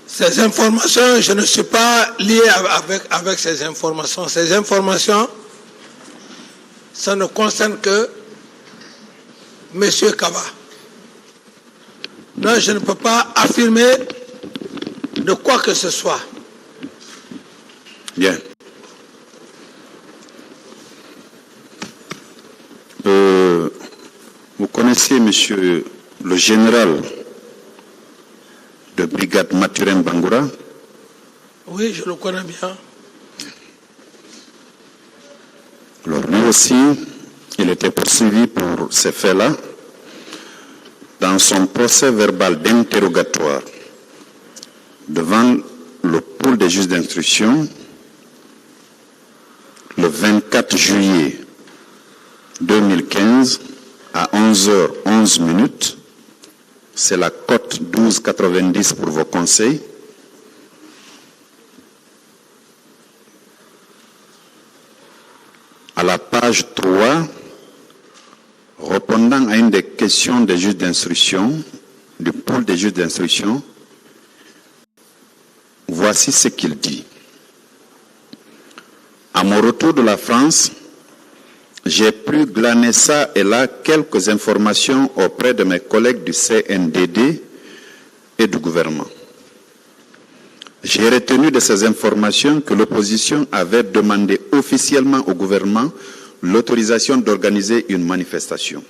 Speaker 1: Ces informations, je ne suis pas lié avec ces informations. Ces informations, ça ne concerne que M. Kaba. Donc, je ne peux pas affirmer de quoi que ce soit.
Speaker 2: Bien. Vous connaissez, monsieur le général de brigade Mathurin Bangoura?
Speaker 1: Oui, je le connais bien.
Speaker 2: Alors, lui aussi, il était poursuivi pour ces faits-là. Dans son procès verbal d'interrogatoire devant le pôle des juges d'instruction, le 24 juillet 2015, à 11h11, c'est la cote 12,90 pour vos conseils. À la page 3, répondant à une des questions des juges d'instruction, du pôle des juges d'instruction, voici ce qu'il dit. À mon retour de la France, j'ai pu glaner ça et là quelques informations auprès de mes collègues du CNDD et du gouvernement. J'ai retenu de ces informations que l'opposition avait demandé officiellement au gouvernement l'autorisation d'organiser une manifestation.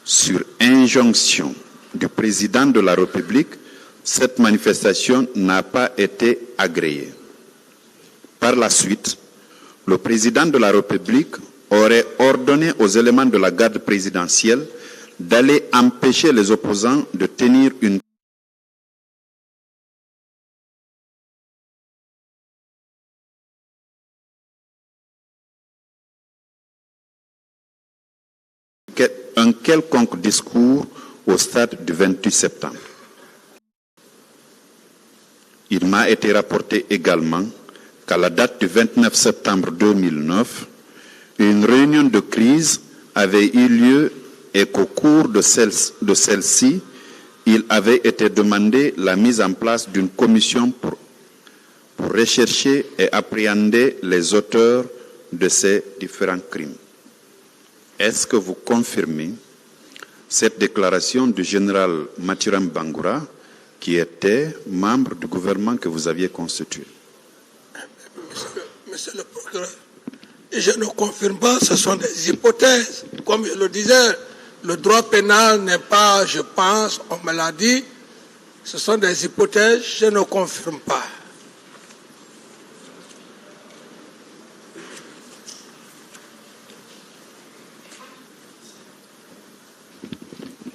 Speaker 2: Sur injonction du président de la République, cette manifestation n'a pas été agréée. Par la suite, le président de la République aurait ordonné aux éléments de la garde présidentielle d'aller empêcher les opposants de tenir un quelconque discours au stade du 28 septembre. Il m'a été rapporté également qu'à la date du 29 septembre 2009, une réunion de crise avait eu lieu et qu'au cours de celle-ci, il avait été demandé la mise en place d'une commission pour rechercher et appréhender les auteurs de ces différents crimes. Est-ce que vous confirmez cette déclaration du général Mathurin Bangoura, qui était membre du gouvernement que vous aviez constitué?
Speaker 1: Monsieur le procureur, je ne confirme pas, ce sont des hypothèses. Comme je le disais, le droit pénal n'est pas, je pense, on me l'a dit, ce sont des hypothèses, je ne confirme pas.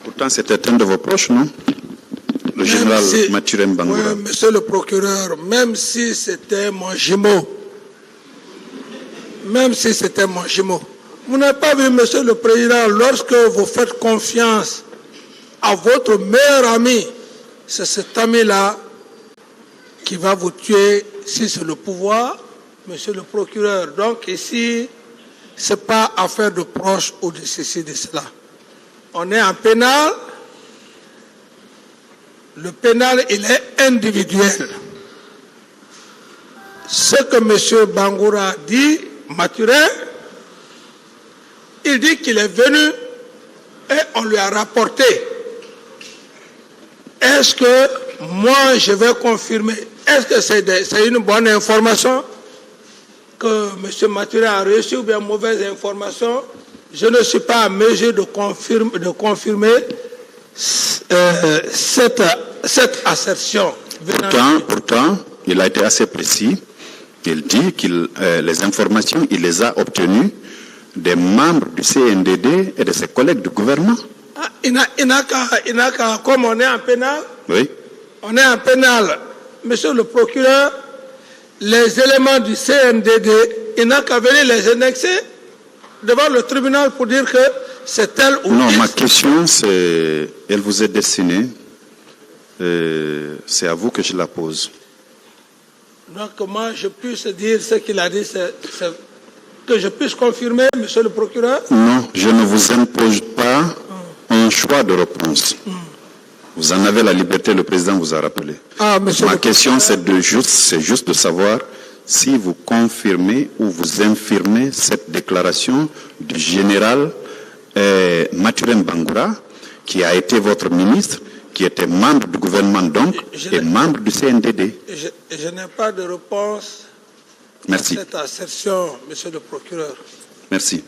Speaker 2: Pourtant, c'était un de vos proches, non? Le général Mathurin Bangoura.
Speaker 1: Oui, monsieur le procureur, même si c'était mon jumeau, vous n'avez pas vu, monsieur le président, lorsque vous faites confiance à votre meilleur ami, c'est cet ami-là qui va vous tuer si c'est le pouvoir, monsieur le procureur. Donc ici, ce n'est pas affaire de proche ou de ceci, de cela. On est en pénal. Le pénal, il est individuel. Ce que M. Bangoura dit, Mathurin, il dit qu'il est venu et on lui a rapporté. Est-ce que moi, je vais confirmer? Est-ce que c'est une bonne information que M. Mathurin a reçu ou bien mauvaise information? Je ne suis pas à mesure de confirmer cette assertion.
Speaker 2: Pourtant, il a été assez précis. Il dit que les informations, il les a obtenues des membres du CNDD et de ses collègues du gouvernement.
Speaker 1: Ah, comme on est en pénal,
Speaker 2: oui.
Speaker 1: On est en pénal. Monsieur le procureur, les éléments du CNDD, il n'a qu'à venir les annexer devant le tribunal pour dire que c'est tel ou tel.
Speaker 2: Non, ma question, elle vous est destinée. C'est à vous que je la pose.
Speaker 1: Donc, comment je puisse dire ce qu'il a dit, que je puisse confirmer, monsieur le procureur?
Speaker 2: Non, je ne vous impose pas un choix de réponse. Vous en avez la liberté, le président vous a rappelé. Ma question, c'est juste de savoir si vous confirmez ou vous infirmez cette déclaration du général Mathurin Bangoura, qui a été votre ministre, qui était membre du gouvernement donc, et membre du CNDD.
Speaker 1: Je n'ai pas de réponse à cette assertion, monsieur le procureur.
Speaker 2: Merci.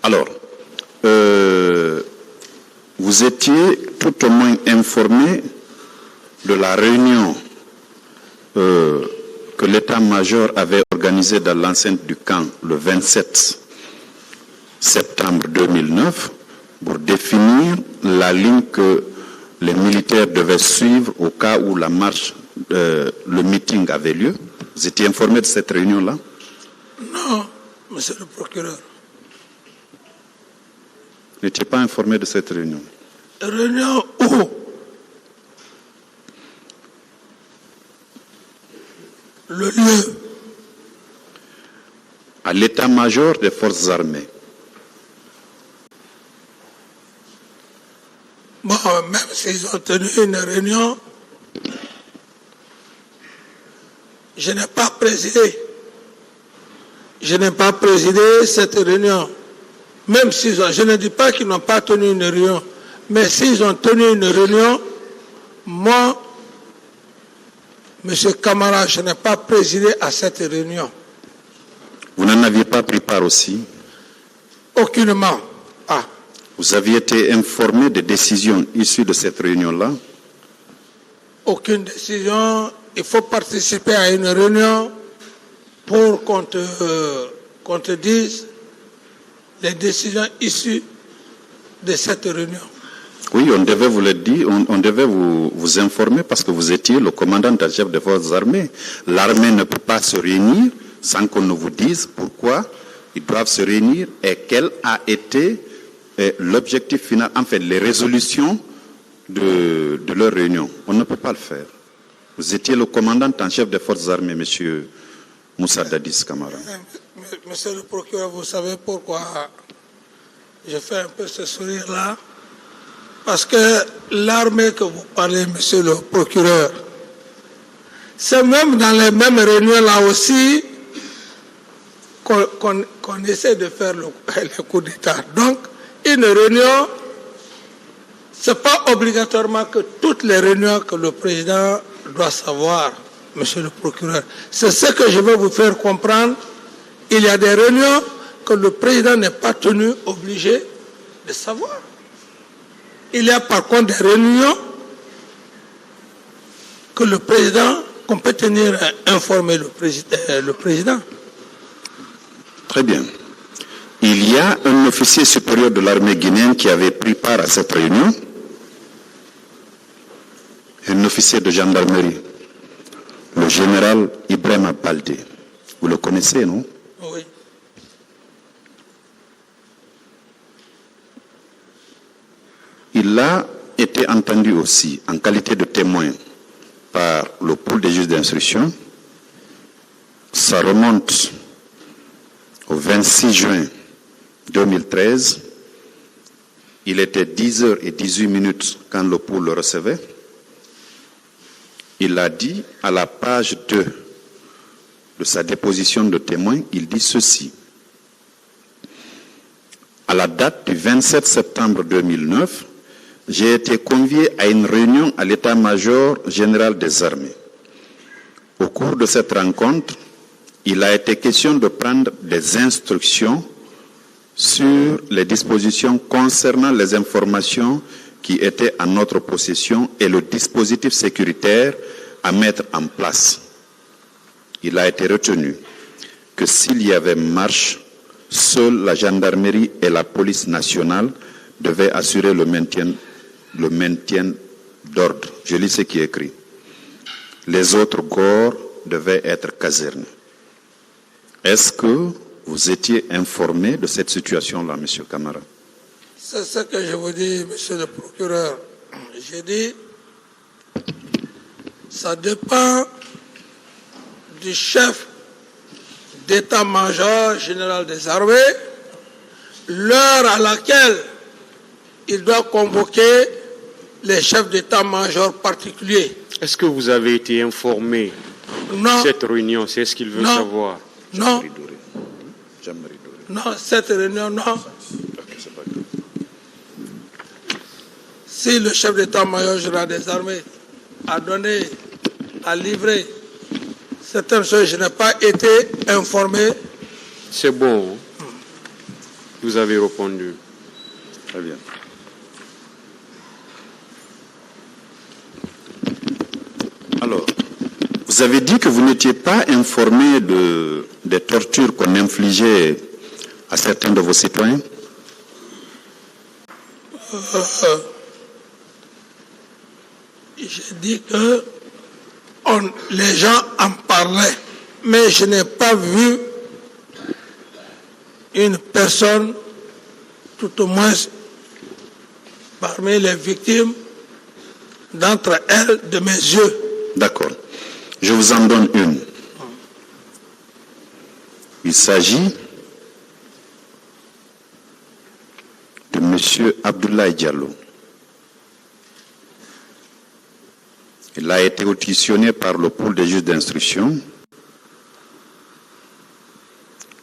Speaker 2: Alors, vous étiez tout au moins informé de la réunion que l'état-major avait organisée dans l'enceinte du camp le 27 septembre 2009 pour définir la ligne que les militaires devaient suivre au cas où la marche le meeting avait lieu? Vous étiez informé de cette réunion-là?
Speaker 1: Non, monsieur le procureur.
Speaker 2: Vous n'étiez pas informé de cette réunion?
Speaker 1: Réunion où? Le lieu?
Speaker 2: À l'état-major des forces armées.
Speaker 1: Bon, même s'ils ont tenu une réunion, je n'ai pas présidé. Je n'ai pas présidé cette réunion. Même s'ils ont, je ne dis pas qu'ils n'ont pas tenu une réunion, mais s'ils ont tenu une réunion, moi, M. Camara, je n'ai pas présidé à cette réunion.
Speaker 2: Vous n'en aviez pas pris part aussi?
Speaker 1: Aucunement. Ah.
Speaker 2: Vous aviez été informé des décisions issues de cette réunion-là?
Speaker 1: Aucune décision. Il faut participer à une réunion pour qu'on te dise les décisions issues de cette réunion.
Speaker 2: Oui, on devait vous le dire, on devait vous informer parce que vous étiez le commandant en chef des forces armées. L'armée ne peut pas se réunir sans qu'on ne vous dise pourquoi ils doivent se réunir et quel a été l'objectif final, en fait, les résolutions de leur réunion. On ne peut pas le faire. Vous étiez le commandant en chef des forces armées, M. Moussa Dadis Camara.
Speaker 1: Monsieur le procureur, vous savez pourquoi je fais un peu ce sourire-là? Parce que l'armée que vous parlez, monsieur le procureur, c'est même dans les mêmes réunions là aussi qu'on essaie de faire le coup d'État. Donc, une réunion, ce n'est pas obligatoirement que toutes les réunions que le président doit savoir, monsieur le procureur. C'est ce que je veux vous faire comprendre. Il y a des réunions que le président n'est pas tenu obligé de savoir. Il y a par contre des réunions que le président, qu'on peut tenir informer le président.
Speaker 2: Très bien. Il y a un officier supérieur de l'armée guinéenne qui avait pris part à cette réunion, un officier de gendarmerie, le général Ibrahima Baldé. Vous le connaissez, non?
Speaker 1: Oui.
Speaker 2: Il a été entendu aussi en qualité de témoin par le pool des juges d'instruction. Ça remonte au 26 juin 2013. Il était 10h18 quand le pool le recevait. Il a dit à la page 2 de sa déposition de témoin, il dit ceci. À la date du 27 septembre 2009, j'ai été convié à une réunion à l'état-major général des armées. Au cours de cette rencontre, il a été question de prendre des instructions sur les dispositions concernant les informations qui étaient en notre possession et le dispositif sécuritaire à mettre en place. Il a été retenu que s'il y avait marche, seule la gendarmerie et la police nationale devaient assurer le maintien d'ordre. Je lis ce qui est écrit. Les autres corps devaient être casernés. Est-ce que vous étiez informé de cette situation-là, M. Camara?
Speaker 1: C'est ce que je vous dis, monsieur le procureur. J'ai dit, ça dépend du chef d'état-major général des armées, l'heure à laquelle il doit convoquer les chefs d'état-major particuliers.
Speaker 3: Est-ce que vous avez été informé
Speaker 1: Non.
Speaker 3: de cette réunion? C'est ce qu'il veut
Speaker 1: Non.
Speaker 3: savoir.
Speaker 1: Non. Non, cette réunion, non. Si le chef d'état-major général des armées a donné, a livré certaines choses, je n'ai pas été informé.
Speaker 3: C'est bon. Vous avez répondu.
Speaker 2: Très bien. Alors, vous avez dit que vous n'étiez pas informé des tortures qu'on infligeait à certains de vos citoyens?
Speaker 1: J'ai dit que les gens en parlaient, mais je n'ai pas vu une personne, tout au moins parmi les victimes, d'entre elles, de mes yeux.
Speaker 2: D'accord. Je vous en donne une. Il s'agit de M. Abdoulaye Diallo. Il a été auditionné par le pôle des juges d'instruction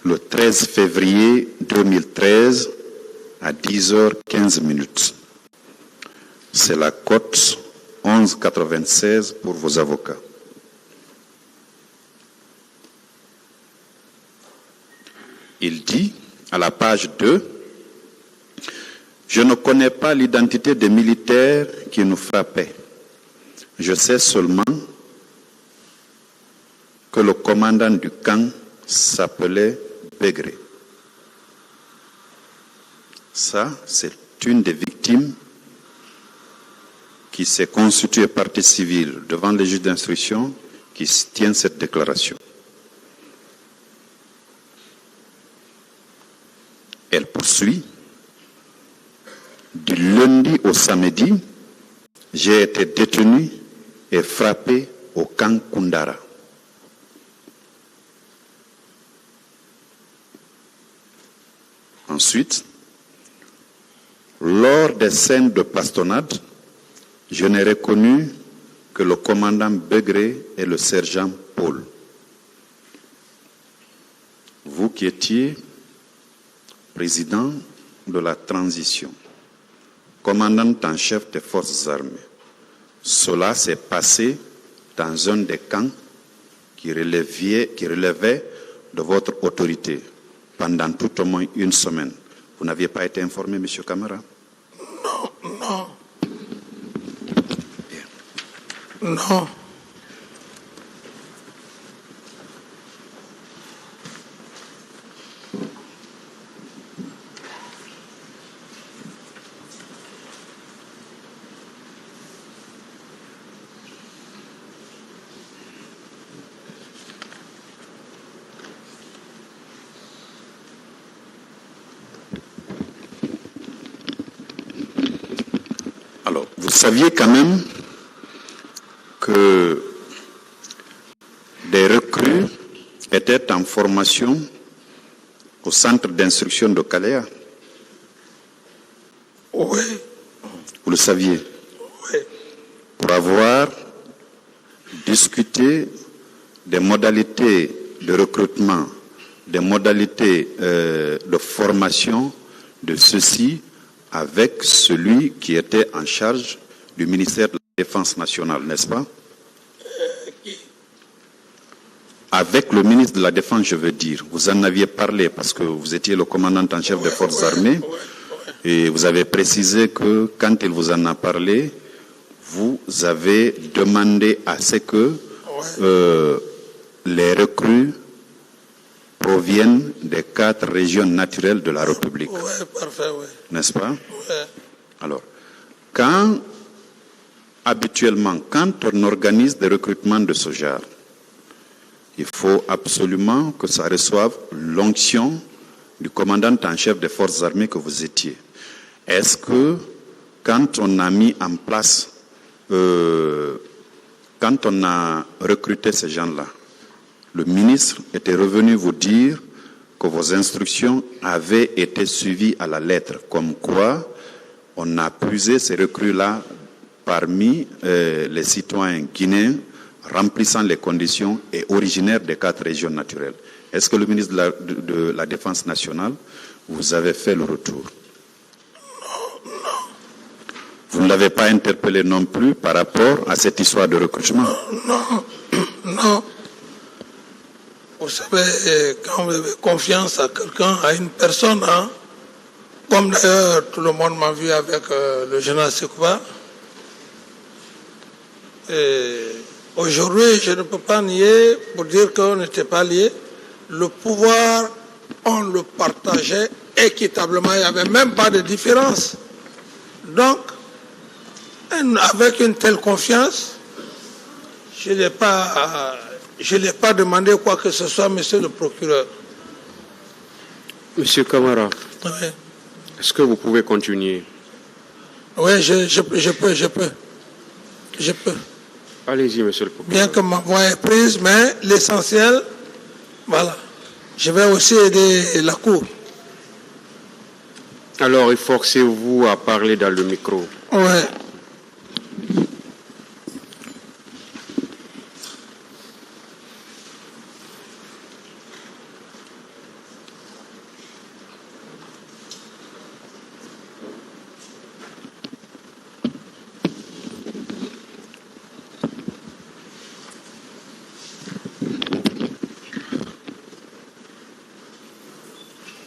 Speaker 2: le 13 février 2013 à 10h15. C'est la cote 11,96 pour vos avocats. Il dit à la page 2, « Je ne connais pas l'identité des militaires qui nous frappaient. Je sais seulement que le commandant du camp s'appelait Begré. » Ça, c'est une des victimes qui s'est constituée partie civile devant les juges d'instruction qui tient cette déclaration. Elle poursuit. Du lundi au samedi, j'ai été détenu et frappé au camp Koundara. Ensuite, lors des scènes de bastonnade, je n'ai reconnu que le commandant Begré et le sergent Paul. Vous qui étiez président de la transition, commandant en chef des forces armées, cela s'est passé dans un des camps qui relevait de votre autorité pendant tout au moins une semaine. Vous n'aviez pas été informé, M. Camara?
Speaker 1: Non. Non.
Speaker 2: Alors, vous saviez quand même que des recrues étaient en formation au centre d'instruction de Kalea?
Speaker 1: Oui.
Speaker 2: Vous le saviez?
Speaker 1: Oui.
Speaker 2: Pour avoir discuté des modalités de recrutement, des modalités de formation de ceux-ci avec celui qui était en charge du ministère de la Défense nationale, n'est-ce pas? Avec le ministre de la Défense, je veux dire. Vous en aviez parlé parce que vous étiez le commandant en chef des forces armées et vous avez précisé que quand il vous en a parlé, vous avez demandé à ce que les recrues proviennent des 4 régions naturelles de la République.
Speaker 1: Oui, parfait, oui.
Speaker 2: N'est-ce pas?
Speaker 1: Oui.
Speaker 2: Alors, habituellement, quand on organise des recrutements de ce genre, il faut absolument que ça reçoive l'onction du commandant en chef des forces armées que vous étiez. Est-ce que, quand on a mis en place, quand on a recruté ces gens-là, le ministre était revenu vous dire que vos instructions avaient été suivies à la lettre, comme quoi on a puisé ces recrues-là parmi les citoyens guinéens remplissant les conditions et originaires des 4 régions naturelles. Est-ce que le ministre de la Défense nationale vous avait fait le retour?
Speaker 1: Non.
Speaker 2: Vous ne l'avez pas interpellé non plus par rapport à cette histoire de recrutement?
Speaker 1: Non. Vous savez, quand vous avez confiance à quelqu'un, à une personne, hein, comme d'ailleurs tout le monde m'a vu avec le général Sekouba, aujourd'hui, je ne peux pas nier, pour dire qu'on n'était pas liés, le pouvoir, on le partageait équitablement, il n'y avait même pas de différence. Donc, avec une telle confiance, Je n'ai pas demandé quoi que ce soit, monsieur le procureur.
Speaker 3: Monsieur Camara,
Speaker 1: Oui,
Speaker 3: est-ce que vous pouvez continuer?
Speaker 1: oui, je peux.
Speaker 3: Allez-y, monsieur le procureur.
Speaker 1: Bien que ma voix est prise, mais l'essentiel, voilà. Je vais aussi aider la Cour.
Speaker 3: Alors, efforcez-vous à parler dans le micro.
Speaker 1: Oui.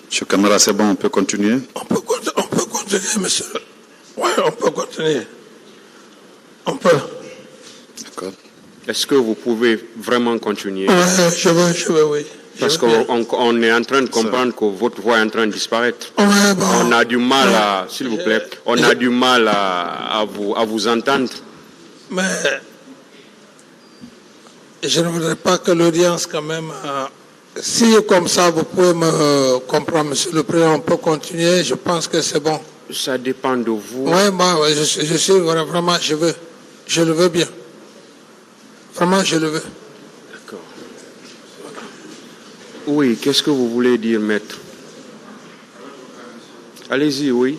Speaker 2: Monsieur Camara, c'est bon, on peut continuer?
Speaker 1: On peut continuer, monsieur. Oui, on peut continuer. On peut.
Speaker 2: D'accord.
Speaker 3: Est-ce que vous pouvez vraiment continuer?
Speaker 1: Oui, je veux, oui.
Speaker 3: Parce qu'on est en train de comprendre que votre voix est en train de disparaître.
Speaker 1: Ouais, bon.
Speaker 3: On a du mal à, s'il vous plaît, on a du mal à vous entendre.
Speaker 1: Mais je ne voudrais pas que l'audience, quand même, si comme ça vous pouvez me comprendre, monsieur le président, on peut continuer. Je pense que c'est bon.
Speaker 3: Ça dépend de vous.
Speaker 1: Oui, bon, je suis vraiment, je le veux bien. Vraiment, je le veux.
Speaker 3: D'accord. Oui, qu'est-ce que vous voulez dire, maître? Allez-y, oui.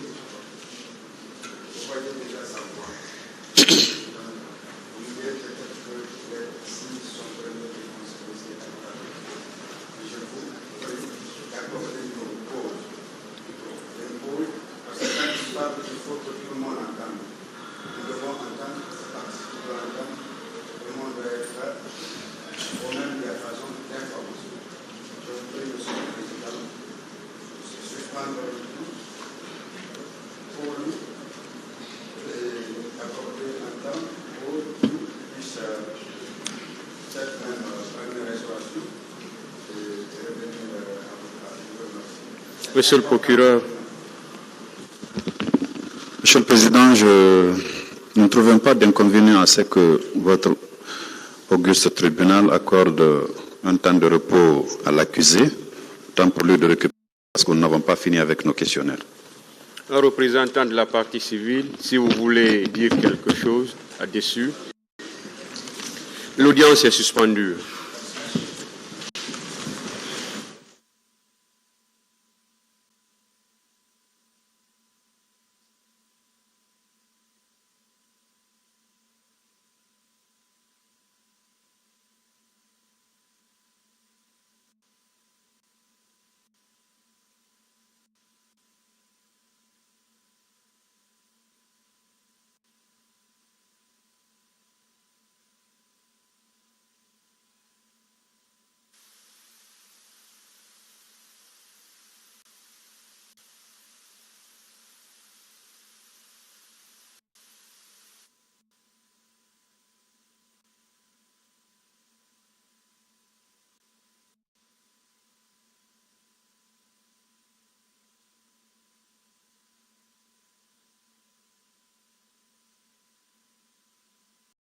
Speaker 3: Monsieur le procureur.
Speaker 2: Monsieur le Président, nous ne trouvons pas d'inconvénient à ce que votre auguste tribunal accorde un temps de repos à l'accusé, temps pour lui de récupérer, parce que nous n'avons pas fini avec nos questionnaires.
Speaker 3: Un représentant de la partie civile, si vous voulez dire quelque chose là-dessus. L'audience est suspendue.